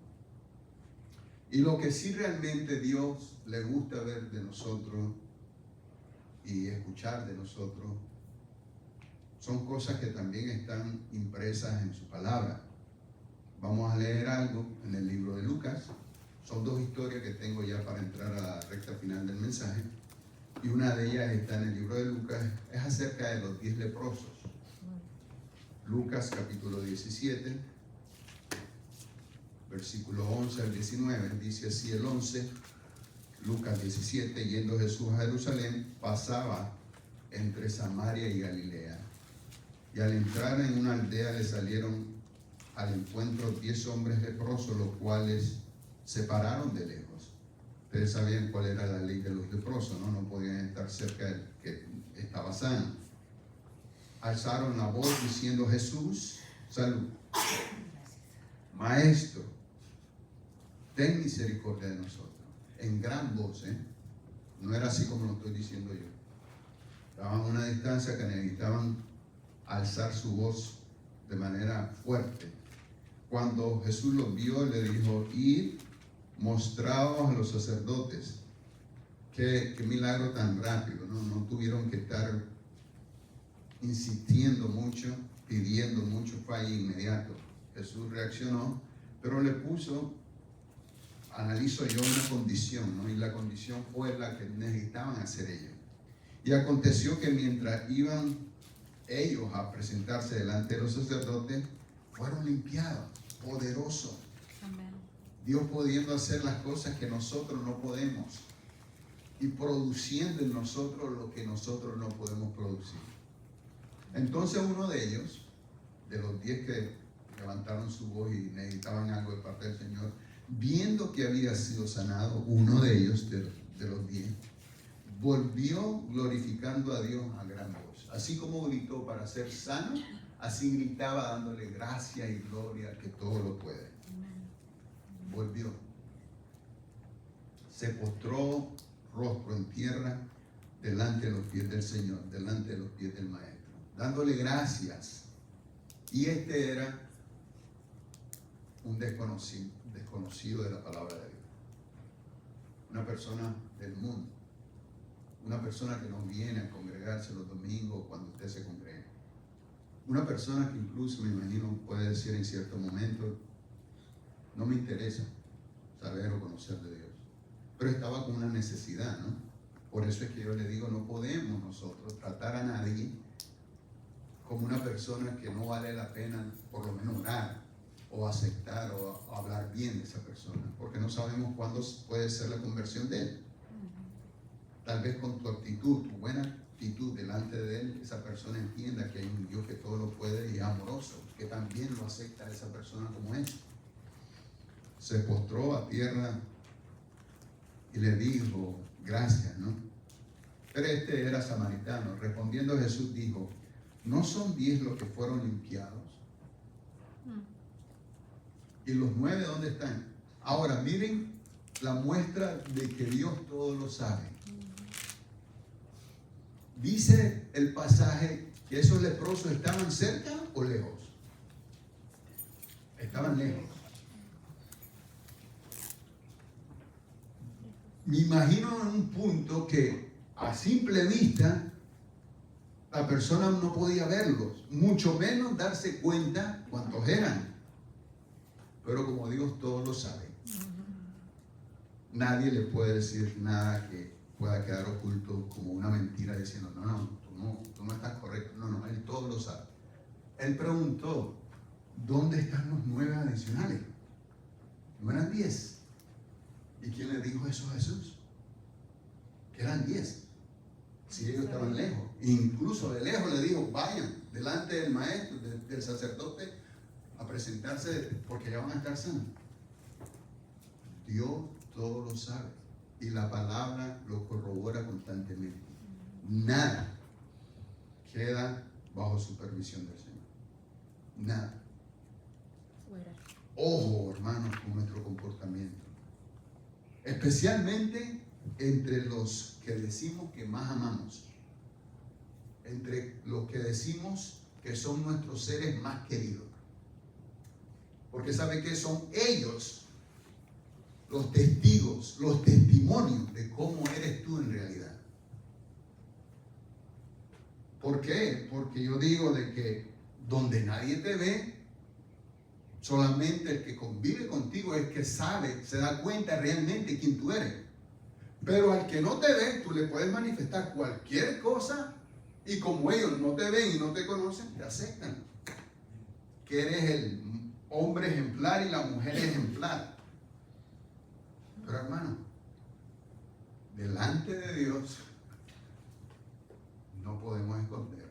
Y lo que sí realmente Dios le gusta ver de nosotros y escuchar de nosotros son cosas que también están impresas en su palabra. Vamos a leer algo en el libro de Lucas. Son dos historias que tengo ya para entrar a la recta final del mensaje. Y una de ellas está en el libro de Lucas, es acerca de los 10 leprosos. Lucas capítulo 17, versículo 11 al 19, dice así el 11, Lucas 17: yendo Jesús a Jerusalén, pasaba entre Samaria y Galilea. Y al entrar en una aldea le salieron al encuentro 10 hombres leprosos, los cuales se pararon de lejos. Ustedes sabían cuál era la ley de los leprosos, ¿no? No podían estar cerca del que estaba sano. Alzaron la voz diciendo: Jesús, salud. Maestro, ten misericordia de nosotros. En gran voz, no era así como lo estoy diciendo yo. Estaban a una distancia que necesitaban alzar su voz de manera fuerte. Cuando Jesús los vio, le dijo: id, mostraos a los sacerdotes. Qué milagro tan rápido, ¿no? No tuvieron que estar insistiendo mucho, pidiendo mucho, fue ahí inmediato. Jesús reaccionó, pero le puso, analizo yo, una condición, ¿no? Y la condición fue la que necesitaban hacer ellos. Y aconteció que mientras iban ellos a presentarse delante de los sacerdotes, fueron limpiados, poderosos. Amén. Dios pudiendo hacer las cosas que nosotros no podemos y produciendo en nosotros lo que nosotros no podemos producir. Entonces uno de ellos, de los 10 que levantaron su voz y necesitaban algo de parte del Señor, viendo que había sido sanado, uno de ellos, de los 10, volvió glorificando a Dios a gran voz. Así como gritó para ser sano, así gritaba dándole gracia y gloria al que todo lo puede. Volvió. Se postró rostro en tierra delante de los pies del Señor, delante de los pies del Maestro, dándole gracias. Y este era un desconocido de la palabra de Dios. Una persona del mundo. Una persona que no viene a congregarse los domingos cuando usted se congrega. Una persona que incluso, me imagino, puede decir en cierto momento, no me interesa saber o conocer de Dios. Pero estaba con una necesidad, ¿no? Por eso es que yo le digo, no podemos nosotros tratar a nadie como una persona que no vale la pena por lo menos orar o aceptar o hablar bien de esa persona, porque no sabemos cuándo puede ser la conversión de él. Tal vez con tu actitud, tu buena actitud delante de él, esa persona entienda que hay un Dios que todo lo puede y es amoroso, que también lo acepta a esa persona como es. Se postró a tierra y le dijo, gracias, ¿no? Pero este era samaritano. Respondiendo Jesús dijo, ¿no son 10 los que fueron limpiados? ¿Y los 9 dónde están? Ahora miren la muestra de que Dios todo lo sabe. Dice el pasaje que esos leprosos estaban cerca o lejos. Estaban lejos. Me imagino en un punto que a simple vista la persona no podía verlos, mucho menos darse cuenta cuántos eran. Pero como Dios todo lo sabe, nadie le puede decir nada que pueda quedar oculto como una mentira diciendo, tú no estás correcto. No, Él todo lo sabe. Él preguntó, ¿dónde están los 9 adicionales? ¿No eran 10? ¿Y quién le dijo eso a Jesús? Que eran 10. Si ellos estaban lejos. Incluso de lejos le dijo, vayan delante del maestro, del sacerdote, a presentarse porque ya van a estar sanos. Dios todo lo sabe. Y la palabra lo corrobora constantemente. Nada queda bajo supervisión del Señor. Nada. Ojo, hermanos, con nuestro comportamiento. Especialmente entre los que decimos que más amamos. Entre los que decimos que son nuestros seres más queridos. Porque ¿sabe qué? Son ellos los testigos, los testimonios de cómo eres tú en realidad. ¿Por qué? Porque yo digo de que donde nadie te ve, solamente el que convive contigo es que sabe, se da cuenta realmente quién tú eres. Pero al que no te ve, tú le puedes manifestar cualquier cosa y como ellos no te ven y no te conocen, te aceptan. Que eres el hombre ejemplar y la mujer ejemplar. Pero hermano, delante de Dios no podemos escondernos.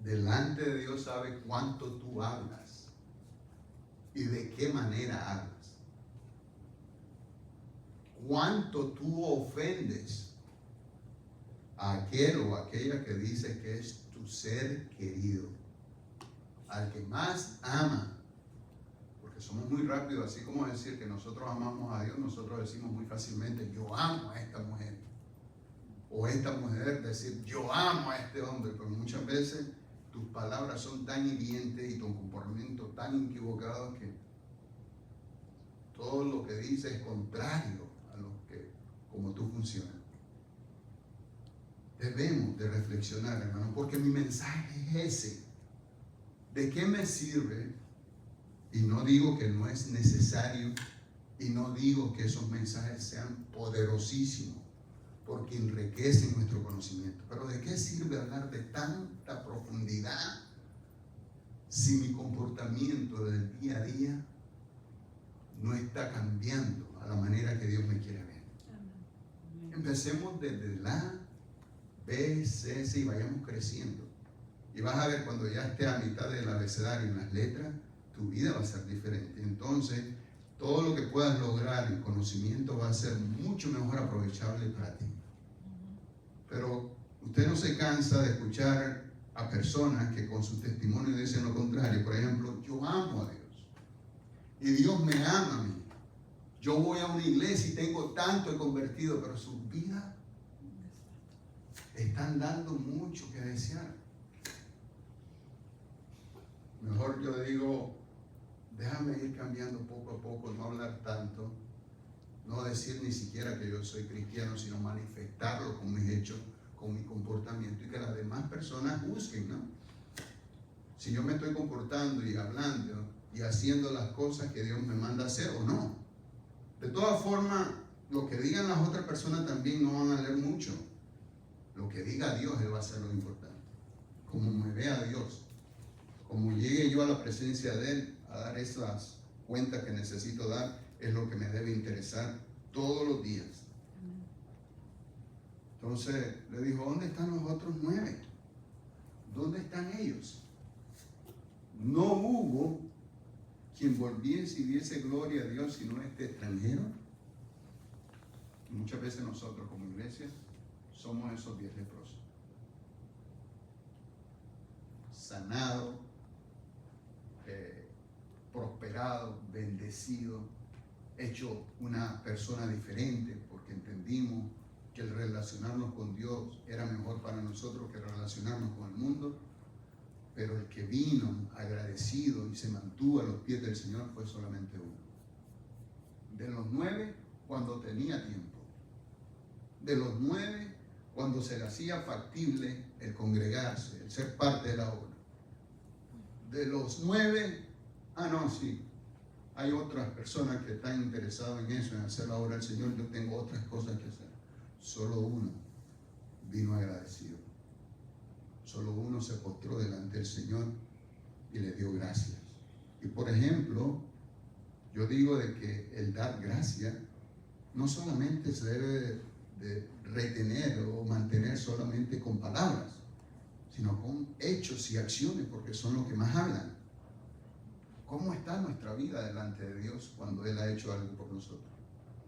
Delante de Dios sabe cuánto tú hablas y de qué manera hablas. Cuánto tú ofendes a aquel o aquella que dice que es tu ser querido, al que más ama. Porque somos muy rápidos, así como decir que nosotros amamos a Dios, nosotros decimos muy fácilmente, yo amo a esta mujer. O esta mujer decir, yo amo a este hombre, pero muchas veces tus palabras son tan hirientes y tu comportamiento tan equivocado que todo lo que dices es contrario a lo que, como tú funcionas. Debemos de reflexionar, hermano, porque mi mensaje es ese. ¿De qué me sirve Y no digo que no es necesario, y no digo que esos mensajes sean poderosísimos, porque enriquecen nuestro conocimiento. Pero ¿de qué sirve hablar de tanta profundidad si mi comportamiento del día a día no está cambiando a la manera que Dios me quiere ver? Empecemos desde la B, C, C y vayamos creciendo. Y vas a ver cuando ya esté a mitad del abecedario en las letras, tu vida va a ser diferente. Entonces, todo lo que puedas lograr en conocimiento va a ser mucho mejor aprovechable para ti. Pero usted no se cansa de escuchar a personas que con su testimonio dicen lo contrario. Por ejemplo, yo amo a Dios y Dios me ama a mí. Yo voy a una iglesia y tengo tanto he convertido, pero sus vidas están dando mucho que desear. Mejor yo digo, déjame ir cambiando poco a poco, no hablar tanto, no decir ni siquiera que yo soy cristiano, sino manifestarlo con mis hechos, con mi comportamiento y que las demás personas juzguen, ¿no? Si yo me estoy comportando y hablando y haciendo las cosas que Dios me manda hacer o no. De todas formas, lo que digan las otras personas también no van a leer mucho. Lo que diga Dios, Él va a ser lo importante. Como me vea Dios, como llegue yo a la presencia de Él, a dar esas cuentas que necesito dar, es lo que me debe interesar todos los días. Entonces le dijo, ¿dónde están los otros 9? ¿Dónde están ellos? No hubo quien volviese y diese gloria a Dios sino este extranjero. Muchas veces nosotros como iglesia somos esos 10 leprosos. Sanado, prosperado, bendecido, hecho una persona diferente porque entendimos que el relacionarnos con Dios era mejor para nosotros que relacionarnos con el mundo. Pero el que vino agradecido y se mantuvo a los pies del Señor fue solamente uno. De los 9, cuando tenía tiempo. De los 9, cuando se le hacía factible el congregarse, el ser parte de la obra. De los 9, sí, hay otras personas que están interesadas en eso, en hacer la obra del Señor. Yo tengo otras cosas que hacer. Solo uno vino agradecido. Solo uno se postró delante del Señor y le dio gracias. Y por ejemplo, yo digo de que el dar gracias no solamente se debe de retener o mantener solamente con palabras, sino con hechos y acciones, porque son los que más hablan. ¿Cómo está nuestra vida delante de Dios cuando Él ha hecho algo por nosotros?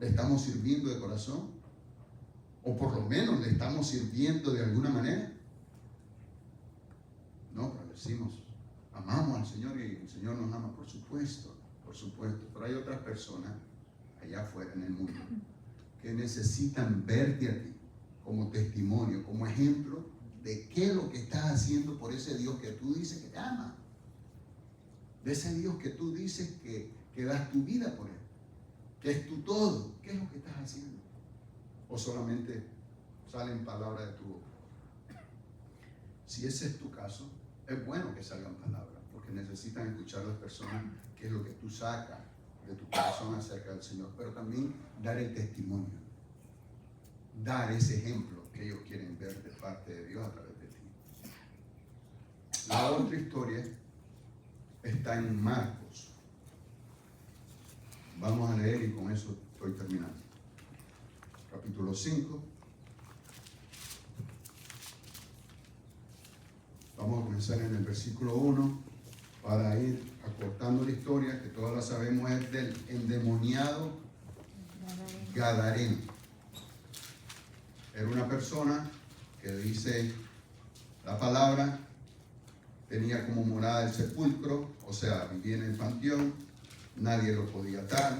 ¿Le estamos sirviendo de corazón? ¿O por lo menos le estamos sirviendo de alguna manera? No, pero decimos, amamos al Señor y el Señor nos ama, por supuesto. Pero hay otras personas allá afuera en el mundo que necesitan verte a ti como testimonio, como ejemplo de qué es lo que estás haciendo por ese Dios que tú dices que te ama. De ese Dios que tú dices que das tu vida por Él, que es tu todo. ¿Qué es lo que estás haciendo? ¿O solamente salen palabras de tu boca? Si ese es tu caso, es bueno que salgan palabras, porque necesitan escuchar a las personas qué es lo que tú sacas de tu corazón acerca del Señor, pero también dar el testimonio, dar ese ejemplo que ellos quieren ver de parte de Dios a través de ti. La otra historia está en Marcos. Vamos a leer y con eso estoy terminando. Capítulo 5. Vamos a comenzar en el versículo 1 para ir acortando la historia, que todos la sabemos, es del endemoniado Gadareno. Era una persona que dice la palabra, tenía como morada el sepulcro, o sea, vivía en el panteón, nadie lo podía atar,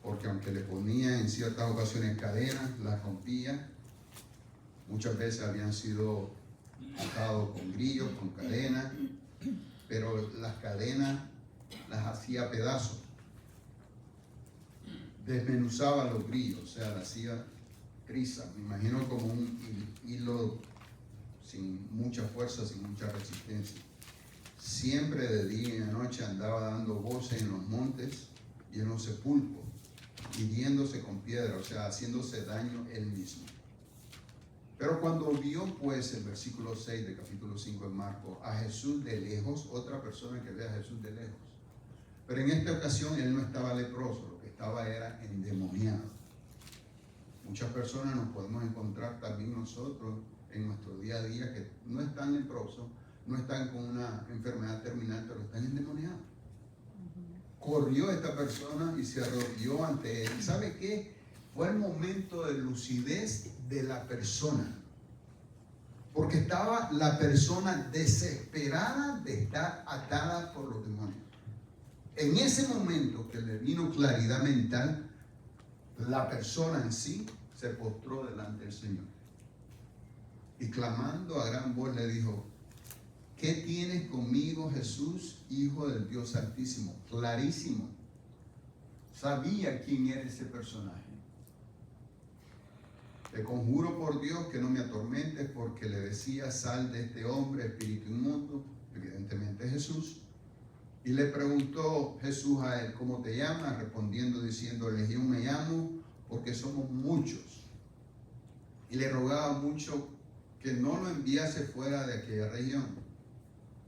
porque aunque le ponía en ciertas ocasiones cadenas, las rompía. Muchas veces habían sido atados con grillos, con cadenas, pero las cadenas las hacía pedazos. Desmenuzaba los grillos, o sea, las hacía trizas. Me imagino como un hilo sin mucha fuerza, sin mucha resistencia. siempre de día y de noche andaba dando voces en los montes y en los sepulcros, hiriéndose con piedra, o sea, haciéndose daño él mismo. Pero cuando vio, pues, el versículo 6 del capítulo 5 de Marcos, a Jesús de lejos, otra persona que ve a Jesús de lejos. Pero en esta ocasión él no estaba leproso, lo que estaba era endemoniado. Muchas personas nos podemos encontrar también nosotros en nuestro día a día que no están leprosos, no están con una enfermedad terminal, pero están endemoniados. Corrió esta persona y se arrodilló ante él. ¿Sabe qué? Fue el momento de lucidez de la persona, porque estaba la persona desesperada de estar atada por los demonios. En ese momento que le vino claridad mental, la persona en sí se postró delante del Señor y clamando a gran voz le dijo: ¿qué tienes conmigo, Jesús, Hijo del Dios Altísimo? Clarísimo, sabía quién era ese personaje. Te conjuro por Dios que no me atormentes, porque le decía: sal de este hombre, espíritu inmundo, evidentemente Jesús. Y le preguntó Jesús a él: ¿cómo te llamas? Respondiendo diciendo: Legión me llamo, porque somos muchos. Y le rogaba mucho que no lo enviase fuera de aquella región.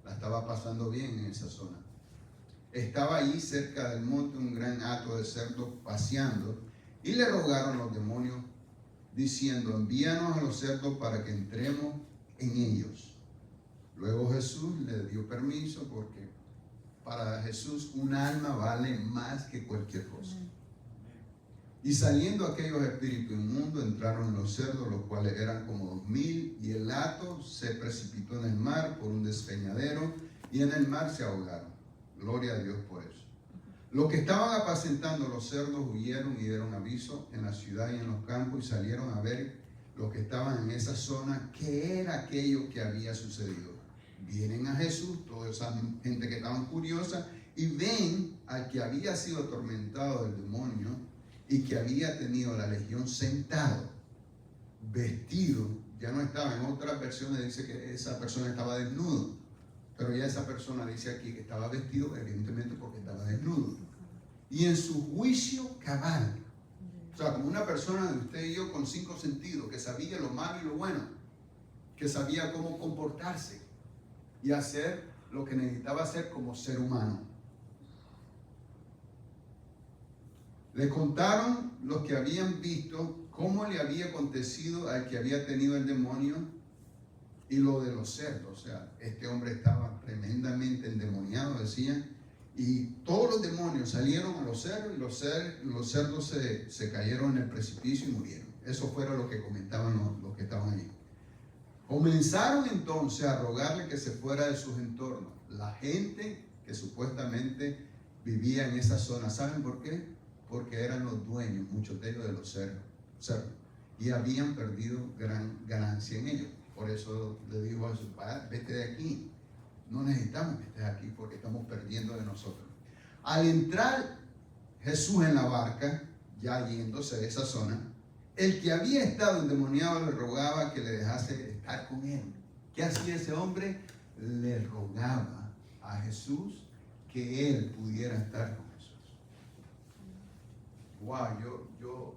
La estaba pasando bien en esa zona. Estaba allí cerca del monte un gran hato de cerdos paseando, y le rogaron los demonios, diciendo: envíanos a los cerdos para que entremos en ellos. Luego Jesús le dio permiso, porque para Jesús un alma vale más que cualquier cosa. Y saliendo aquellos espíritus inmundos, entraron en los cerdos, los cuales eran como 2000, y el hato se precipitó en el mar por un despeñadero, y en el mar se ahogaron. Gloria a Dios por eso. Los que estaban apacentando los cerdos huyeron y dieron aviso en la ciudad y en los campos, y salieron a ver los que estaban en esa zona qué era aquello que había sucedido. Vienen a Jesús, toda esa gente que estaban curiosa, y ven al que había sido atormentado del demonio y que había tenido la legión sentado, vestido. Ya no estaba, en otras versiones dice que esa persona estaba desnudo, pero ya esa persona dice aquí que estaba vestido, evidentemente porque estaba desnudo, y en su juicio cabal. O sea, como una persona de usted y yo con 5 sentidos, que sabía lo malo y lo bueno, que sabía cómo comportarse y hacer lo que necesitaba hacer como ser humano. Le contaron los que habían visto cómo le había acontecido al que había tenido el demonio y lo de los cerdos. O sea, este hombre estaba tremendamente endemoniado, decían, y todos los demonios salieron a los cerdos, y los cerdos se cayeron en el precipicio y murieron. Eso fuera lo que comentaban los que estaban allí. Comenzaron entonces a rogarle que se fuera de sus entornos. La gente que supuestamente vivía en esa zona, ¿saben por qué? Porque eran los dueños, muchos de ellos, de los cerdos, y habían perdido gran ganancia en ellos. Por eso le dijo a su padre: vete de aquí, no necesitamos que estés aquí porque estamos perdiendo de nosotros. Al entrar Jesús en la barca, ya yéndose de esa zona, el que había estado endemoniado le rogaba que le dejase estar con él. ¿Qué hacía ese hombre? Le rogaba a Jesús que él pudiera estar con Jesús. Wow, yo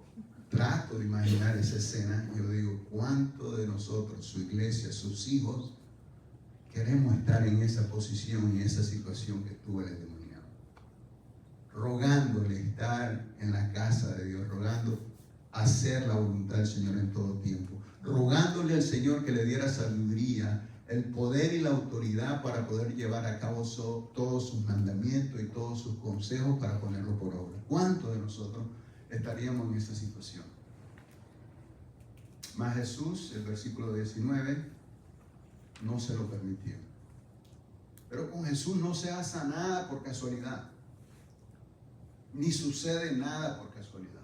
trato de imaginar esa escena y yo digo: ¿cuántos de nosotros, su iglesia, sus hijos, queremos estar en esa posición, en esa situación que estuvo el endemoniado? Rogándole estar en la casa de Dios, rogando hacer la voluntad del Señor en todo tiempo, rogándole al Señor que le diera sabiduría, el poder y la autoridad para poder llevar a cabo todos sus mandamientos y todos sus consejos para ponerlo por obra. ¿Cuántos de nosotros estaríamos en esa situación? Mas Jesús, el versículo 19, no se lo permitió. Pero con Jesús no se hace nada por casualidad, ni sucede nada por casualidad,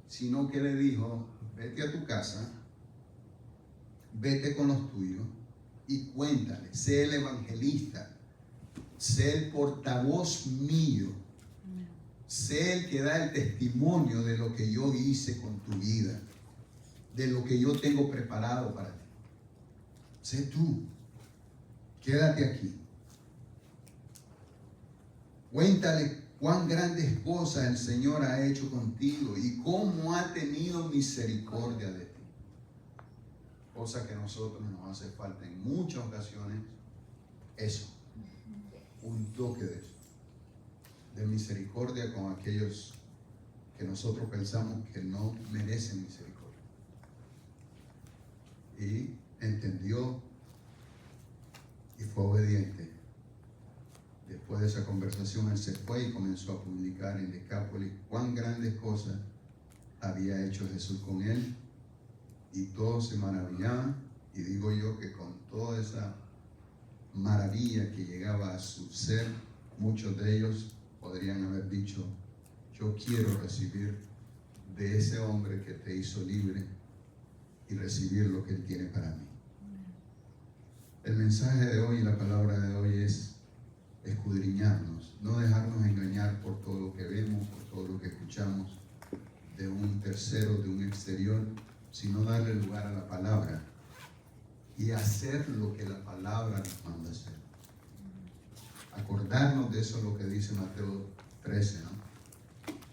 sino que le dijo: vete a tu casa, vete con los tuyos y cuéntale, sé el evangelista, sé el portavoz mío, sé el que da el testimonio de lo que yo hice con tu vida, de lo que yo tengo preparado para ti. Sé tú. quédate aquí. Cuéntale cuán grandes cosas el Señor ha hecho contigo y cómo ha tenido misericordia de ti. Cosa que a nosotros nos hace falta en muchas ocasiones, eso, un toque de eso, de misericordia con aquellos que nosotros pensamos que no merecen misericordia. Y entendió y fue obediente. Después de esa conversación, él se fue y comenzó a publicar en Decápolis cuán grandes cosas había hecho Jesús con él, y todos se maravillaban. Y digo yo que con toda esa maravilla que llegaba a su ser, muchos de ellos podrían haber dicho: yo quiero recibir de ese hombre que te hizo libre y recibir lo que él tiene para mí. El mensaje de hoy, la palabra de hoy es escudriñarnos, no dejarnos engañar por todo lo que vemos, por todo lo que escuchamos de un tercero, de un exterior, sino darle lugar a la palabra y hacer lo que la palabra nos manda hacer. Acordarnos de eso, lo que dice Mateo 13, ¿no?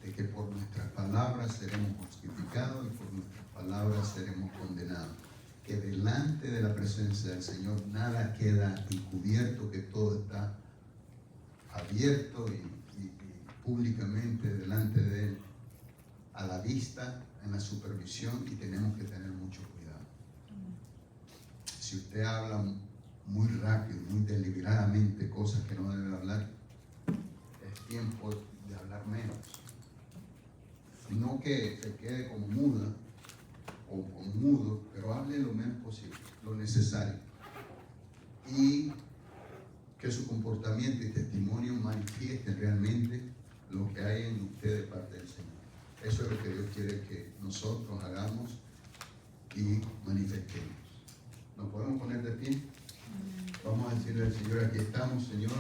De que por nuestras palabras seremos justificados y por nuestras palabras seremos condenados. Que delante de la presencia del Señor nada queda encubierto, que todo está abierto y públicamente delante de Él, a la vista, en la supervisión, y tenemos que tener mucho cuidado. Si usted habla muy rápido, muy deliberadamente cosas que no debe hablar, es tiempo de hablar menos. No que se quede como muda o como mudo, pero hable lo menos posible, lo necesario. Y que su comportamiento y testimonio manifiesten realmente lo que hay en usted de parte del Señor. Eso es lo que Dios quiere que nosotros hagamos y manifestemos. ¿Nos podemos poner de pie? Vamos a decirle al Señor: aquí estamos, Señor.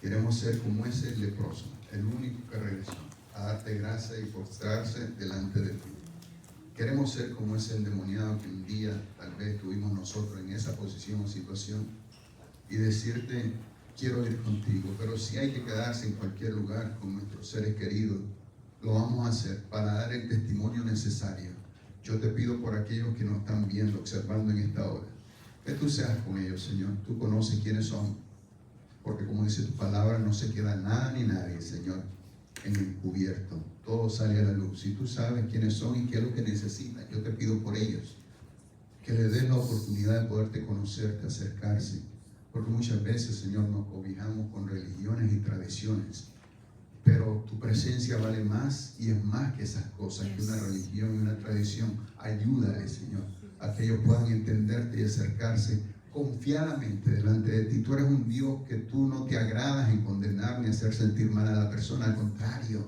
Queremos ser como ese leproso, el único que regresó a darte gracia y postrarse delante de ti. Queremos ser como ese endemoniado que un día tal vez tuvimos nosotros en esa posición o situación, y decirte: quiero ir contigo. Pero si hay que quedarse en cualquier lugar con nuestros seres queridos, lo vamos a hacer para dar el testimonio necesario. Yo te pido por aquellos que nos están viendo, observando en esta hora, que tú seas con ellos, Señor. Tú conoces quiénes son, porque como dice tu palabra, no se queda nada ni nadie, Señor, en encubierto. Todo sale a la luz. Si tú sabes quiénes son y qué es lo que necesitan, yo te pido por ellos, que les des la oportunidad de poderte conocerte, acercarse. Porque muchas veces, Señor, nos cobijamos con religiones y tradiciones, pero tu presencia vale más y es más que esas cosas, que una religión y una tradición. Ayúdale, Señor, a que ellos puedan entenderte y acercarse confiadamente delante de ti. Tú eres un Dios que tú no te agradas en condenar ni hacer sentir mal a la persona. Al contrario,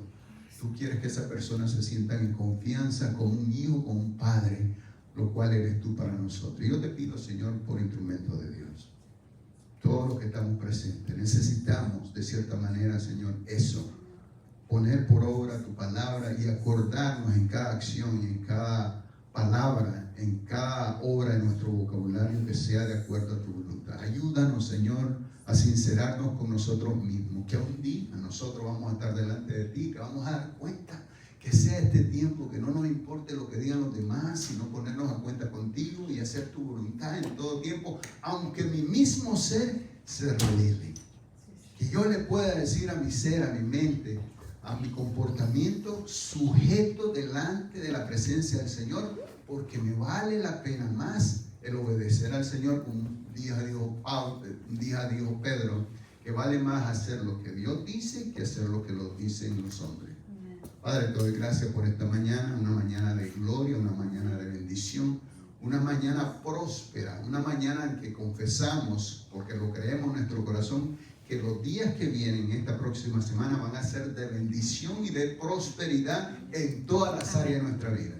tú quieres que esa persona se sienta en confianza con un hijo, con un padre, lo cual eres tú para nosotros. Y yo te pido, Señor, por instrumento de Dios, todos los que estamos presentes, necesitamos de cierta manera, Señor, eso, poner por obra tu palabra y acordarnos en cada acción y en cada palabra, en cada obra de nuestro vocabulario, que sea de acuerdo a tu voluntad. Ayúdanos, Señor, a sincerarnos con nosotros mismos, que un día nosotros vamos a estar delante de ti, que vamos a dar cuenta, que sea este tiempo que no nos importe lo que digan los demás, sino ponernos a cuenta contigo y hacer tu voluntad en todo tiempo, aunque mi mismo ser se revele. Que yo le pueda decir a mi ser, a mi mente, a mi comportamiento, sujeto delante de la presencia del Señor, porque me vale la pena más el obedecer al Señor. Un día dijo Pedro, que vale más hacer lo que Dios dice que hacer lo que lo dicen los hombres. Padre, te doy gracias por esta mañana, una mañana de gloria, una mañana de bendición, una mañana próspera, una mañana en que confesamos, porque lo creemos en nuestro corazón, que los días que vienen, esta próxima semana, van a ser de bendición y de prosperidad en todas las áreas de nuestra vida.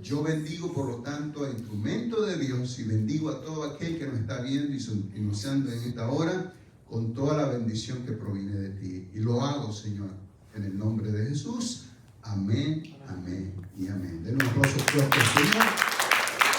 Yo bendigo, por lo tanto, a instrumento de Dios, y bendigo a todo aquel que nos está viendo y sintonizando en esta hora, con toda la bendición que proviene de ti. Y lo hago, Señor, en el nombre de Jesús. Amén, amén y amén. Den un aplauso fuerte, Señor.